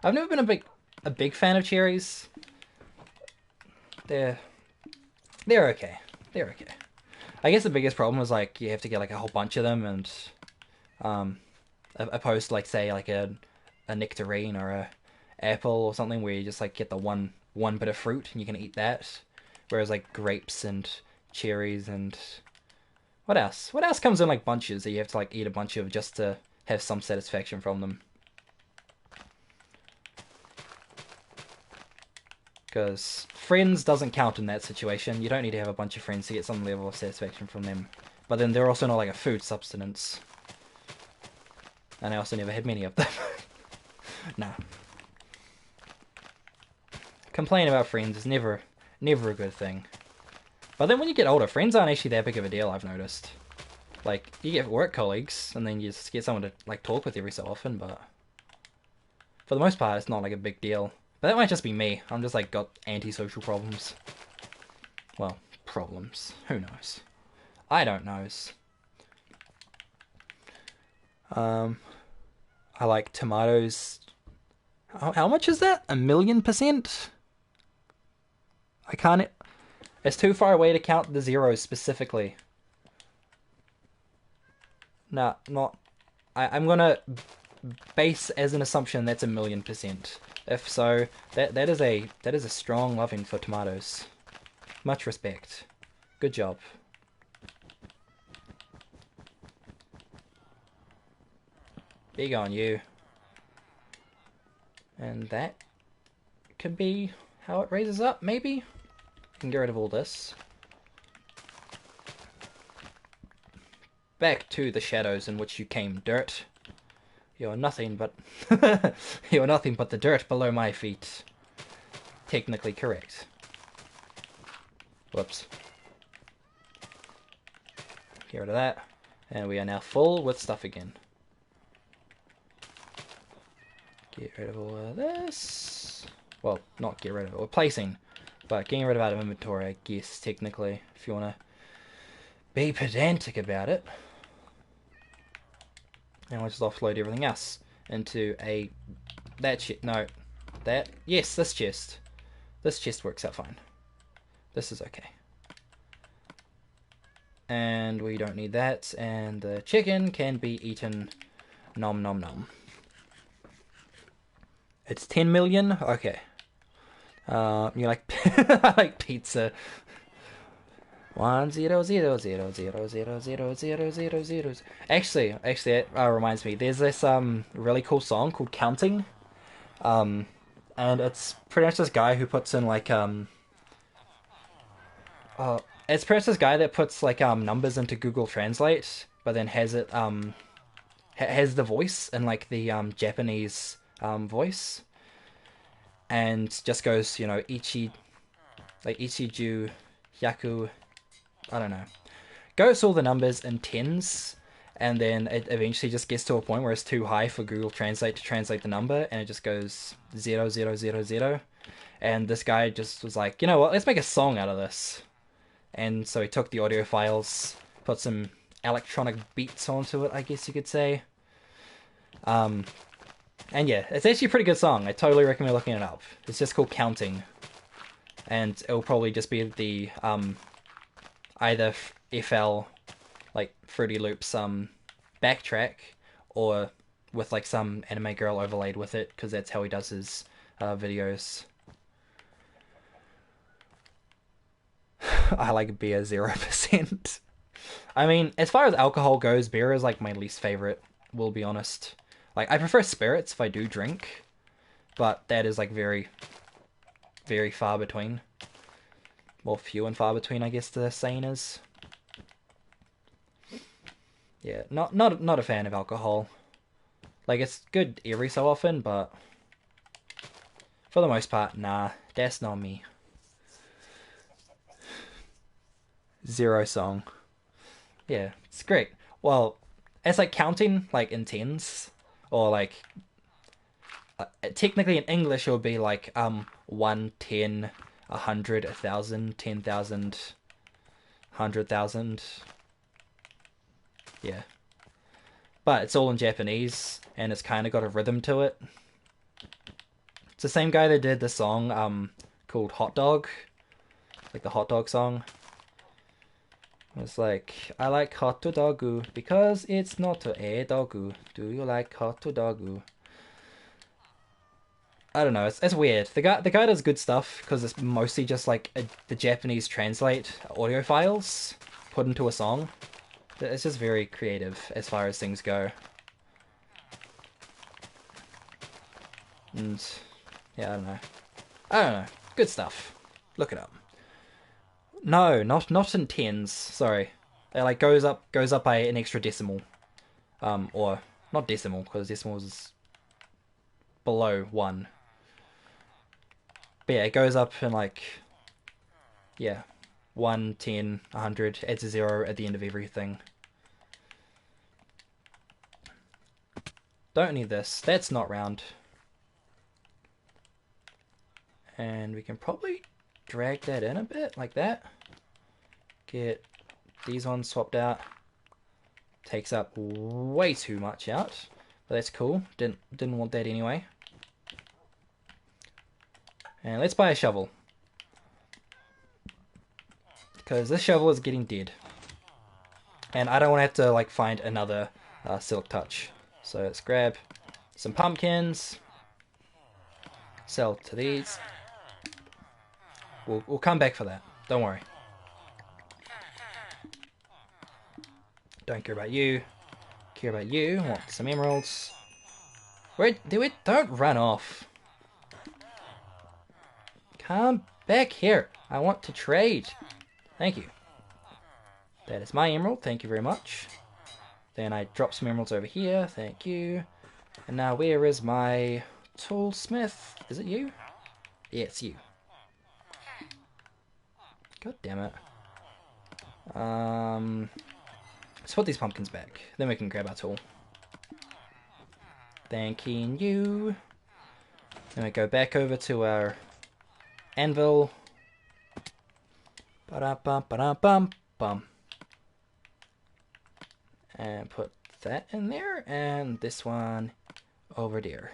I've never been a big fan of cherries. They're okay. They're okay. I guess the biggest problem is like you have to get like a whole bunch of them, and opposed to like say like a nectarine or a apple or something where you just like get the one bit of fruit and you can eat that. Whereas like grapes and cherries and what else? What else comes in like bunches that you have to like eat a bunch of just to have some satisfaction from them? Because friends doesn't count in that situation. You don't need to have a bunch of friends to get some level of satisfaction from them. But then they're also not like a food substance. And I also never had many of them. Nah. Complain about friends is never a good thing. But then when you get older, friends aren't actually that big of a deal, I've noticed. Like, you get work colleagues, and then you just get someone to like talk with every so often, but for the most part, it's not like a big deal. But that might just be me. I'm just like got antisocial problems. Well, problems. Who knows? I don't knows. I like tomatoes. How much is that? 1,000,000%? I can't. It's too far away to count the zeros specifically. Nah, not. I'm gonna base as an assumption that's 1,000,000%. If so, that is a strong loving for tomatoes. Much respect. Good job. Big on you. And that could be how it raises up, maybe? Can get rid of all this. Back to the shadows in which you came, dirt. You're nothing but you're nothing but the dirt below my feet. Technically correct. Whoops. Get rid of that. And we are now full with stuff again. Get rid of all of this. Well, not get rid of it. We're placing. But getting rid of out of inventory, I guess, technically, if you want to be pedantic about it. And we'll just offload everything else into that chest. No, that. Yes, this chest. This chest works out fine. This is okay. And we don't need that. And the chicken can be eaten. Nom nom nom. It's 10 million? Okay. You like I like pizza. 1 0 0 0 0 0 0 0 0 0 0. Actually, that reminds me. There's this really cool song called Counting, and it's pretty much this guy who puts in like it's pretty much this guy that puts like numbers into Google Translate, but then has it has the voice in like the Japanese voice, and just goes, you know, Ichiju, Yaku, I don't know. Goes all the numbers in tens, and then it eventually just gets to a point where it's too high for Google Translate to translate the number, and it just goes 0 0 0 0. And this guy just was like, you know what, let's make a song out of this. And so he took the audio files, put some electronic beats onto it, I guess you could say. And yeah, it's actually a pretty good song. I totally recommend looking it up. It's just called Counting. And it'll probably just be the either FL, like Fruity Loops backtrack, or with like some anime girl overlaid with it, because that's how he does his videos. I like beer 0%. I mean, as far as alcohol goes, beer is like my least favorite, we'll be honest. Like, I prefer spirits if I do drink, but that is like very, very far between. Well, few and far between, I guess the saying is. Yeah, not a fan of alcohol. Like, it's good every so often, but for the most part, nah, that's not me. Zero song. Yeah, it's great. Well, it's like counting, like in tens, or like technically in English it would be like 1, 10, 100, 1,000, 10,000, 100,000. Yeah, but it's all in Japanese, and it's kind of got a rhythm to it. It's the same guy that did the song called Hot Dog, like the hot dog song. It's like, I like hot dogu because it's not a dogu. Do you like hot dogu? I don't know. It's weird. The guy does good stuff because it's mostly just like the Japanese translate audio files put into a song. It's just very creative as far as things go. And yeah, I don't know. Good stuff. Look it up. No, not in tens. Sorry, it like goes up by an extra decimal. Or not decimal because decimal is below 1. But yeah, it goes up in like, yeah, 1, 10, 100, adds a 0 at the end of everything. Don't need this. That's not round. And we can probably drag that in a bit, like that. Get these ones swapped out. Takes up way too much out. But that's cool. Didn't want that anyway. And let's buy a shovel. Because this shovel is getting dead. And I don't want to have to like find another silk touch. So let's grab some pumpkins. Sell to these. We'll come back for that. Don't worry. Don't care about you. Care about you. Want some emeralds. Wait, don't run off. Come back here. I want to trade. Thank you. That is my emerald. Thank you very much. Then I drop some emeralds over here. Thank you. And now where is my toolsmith? Is it you? Yeah, it's you. God damn it. Let's put these pumpkins back. Then we can grab our tool. Thanking you. Then we go back over to our anvil. Ba-da-bum, ba-da-bum, bum. And put that in there, and this one over there.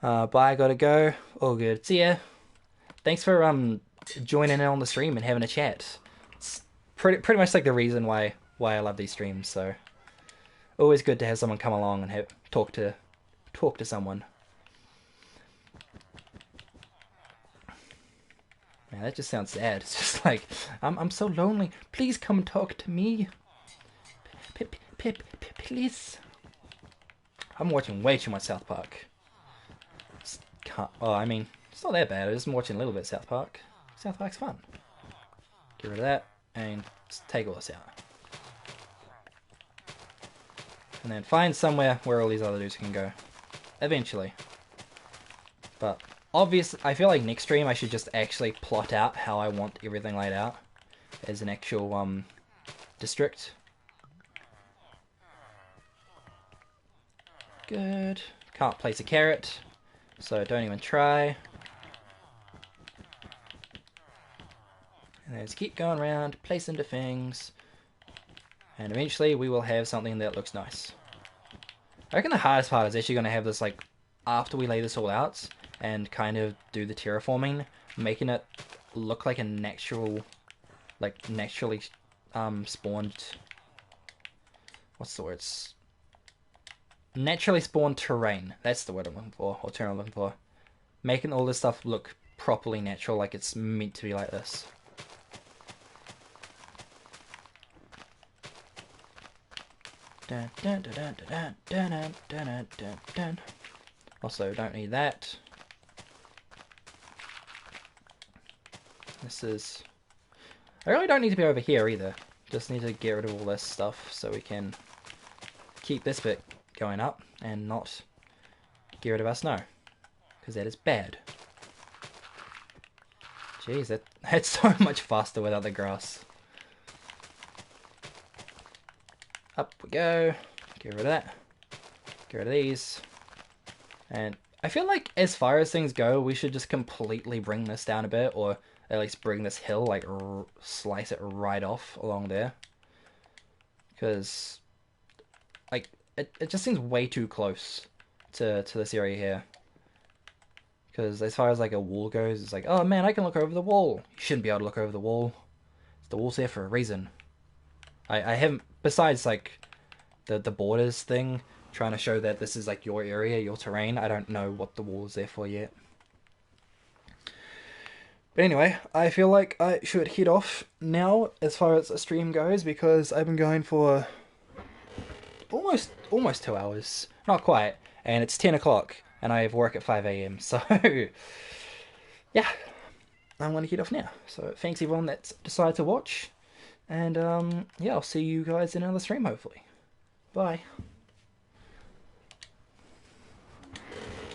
Bye, gotta go. All good. See ya. Thanks for joining in on the stream and having a chat. It's pretty much like the reason why I love these streams. So always good to have someone come along and talk to someone. Man, that just sounds sad. It's just like I'm so lonely. Please come talk to me. Please. I'm watching way too much South Park. Oh, I mean, it's not that bad. I'm just watching a little bit of South Park. South Park's fun. Get rid of that and just take all this out. And then find somewhere where all these other dudes can go. Eventually. But obviously, I feel like next stream I should just actually plot out how I want everything laid out as an actual district. Good. Can't place a carrot, so don't even try. And then just keep going around, place into things, and eventually we will have something that looks nice. I reckon the hardest part is actually going to have this, like, after we lay this all out and kind of do the terraforming, making it look like a natural, like, naturally spawned, what's the word? Naturally spawned terrain. That's the word I'm looking for, or term I'm looking for. Making all this stuff look properly natural, like it's meant to be like this. Dun, dun, dun, dun, dun, dun, dun, dun, dun, dun. Also, don't need that. This is... I really don't need to be over here either. Just need to get rid of all this stuff so we can keep this bit going up and not get rid of our snow, because that is bad. Jeez, that's so much faster without the grass. Up we go. Get rid of that. Get rid of these. And I feel like as far as things go, we should just completely bring this down a bit, or at least bring this hill, like slice it right off along there. Because, like, it just seems way too close to this area here. Because as far as like a wall goes, it's like, oh man, I can look over the wall. You shouldn't be able to look over the wall. The wall's there for a reason. I haven't, besides like the borders thing, trying to show that this is like your area, your terrain, I don't know what the wall is there for yet. But anyway, I feel like I should head off now as far as the stream goes, because I've been going for almost 2 hours. Not quite. And it's 10 o'clock. and I have work at 5 a.m. So yeah, I'm gonna get off now. So thanks everyone that's decided to watch, and yeah, I'll see you guys in another stream hopefully. Bye.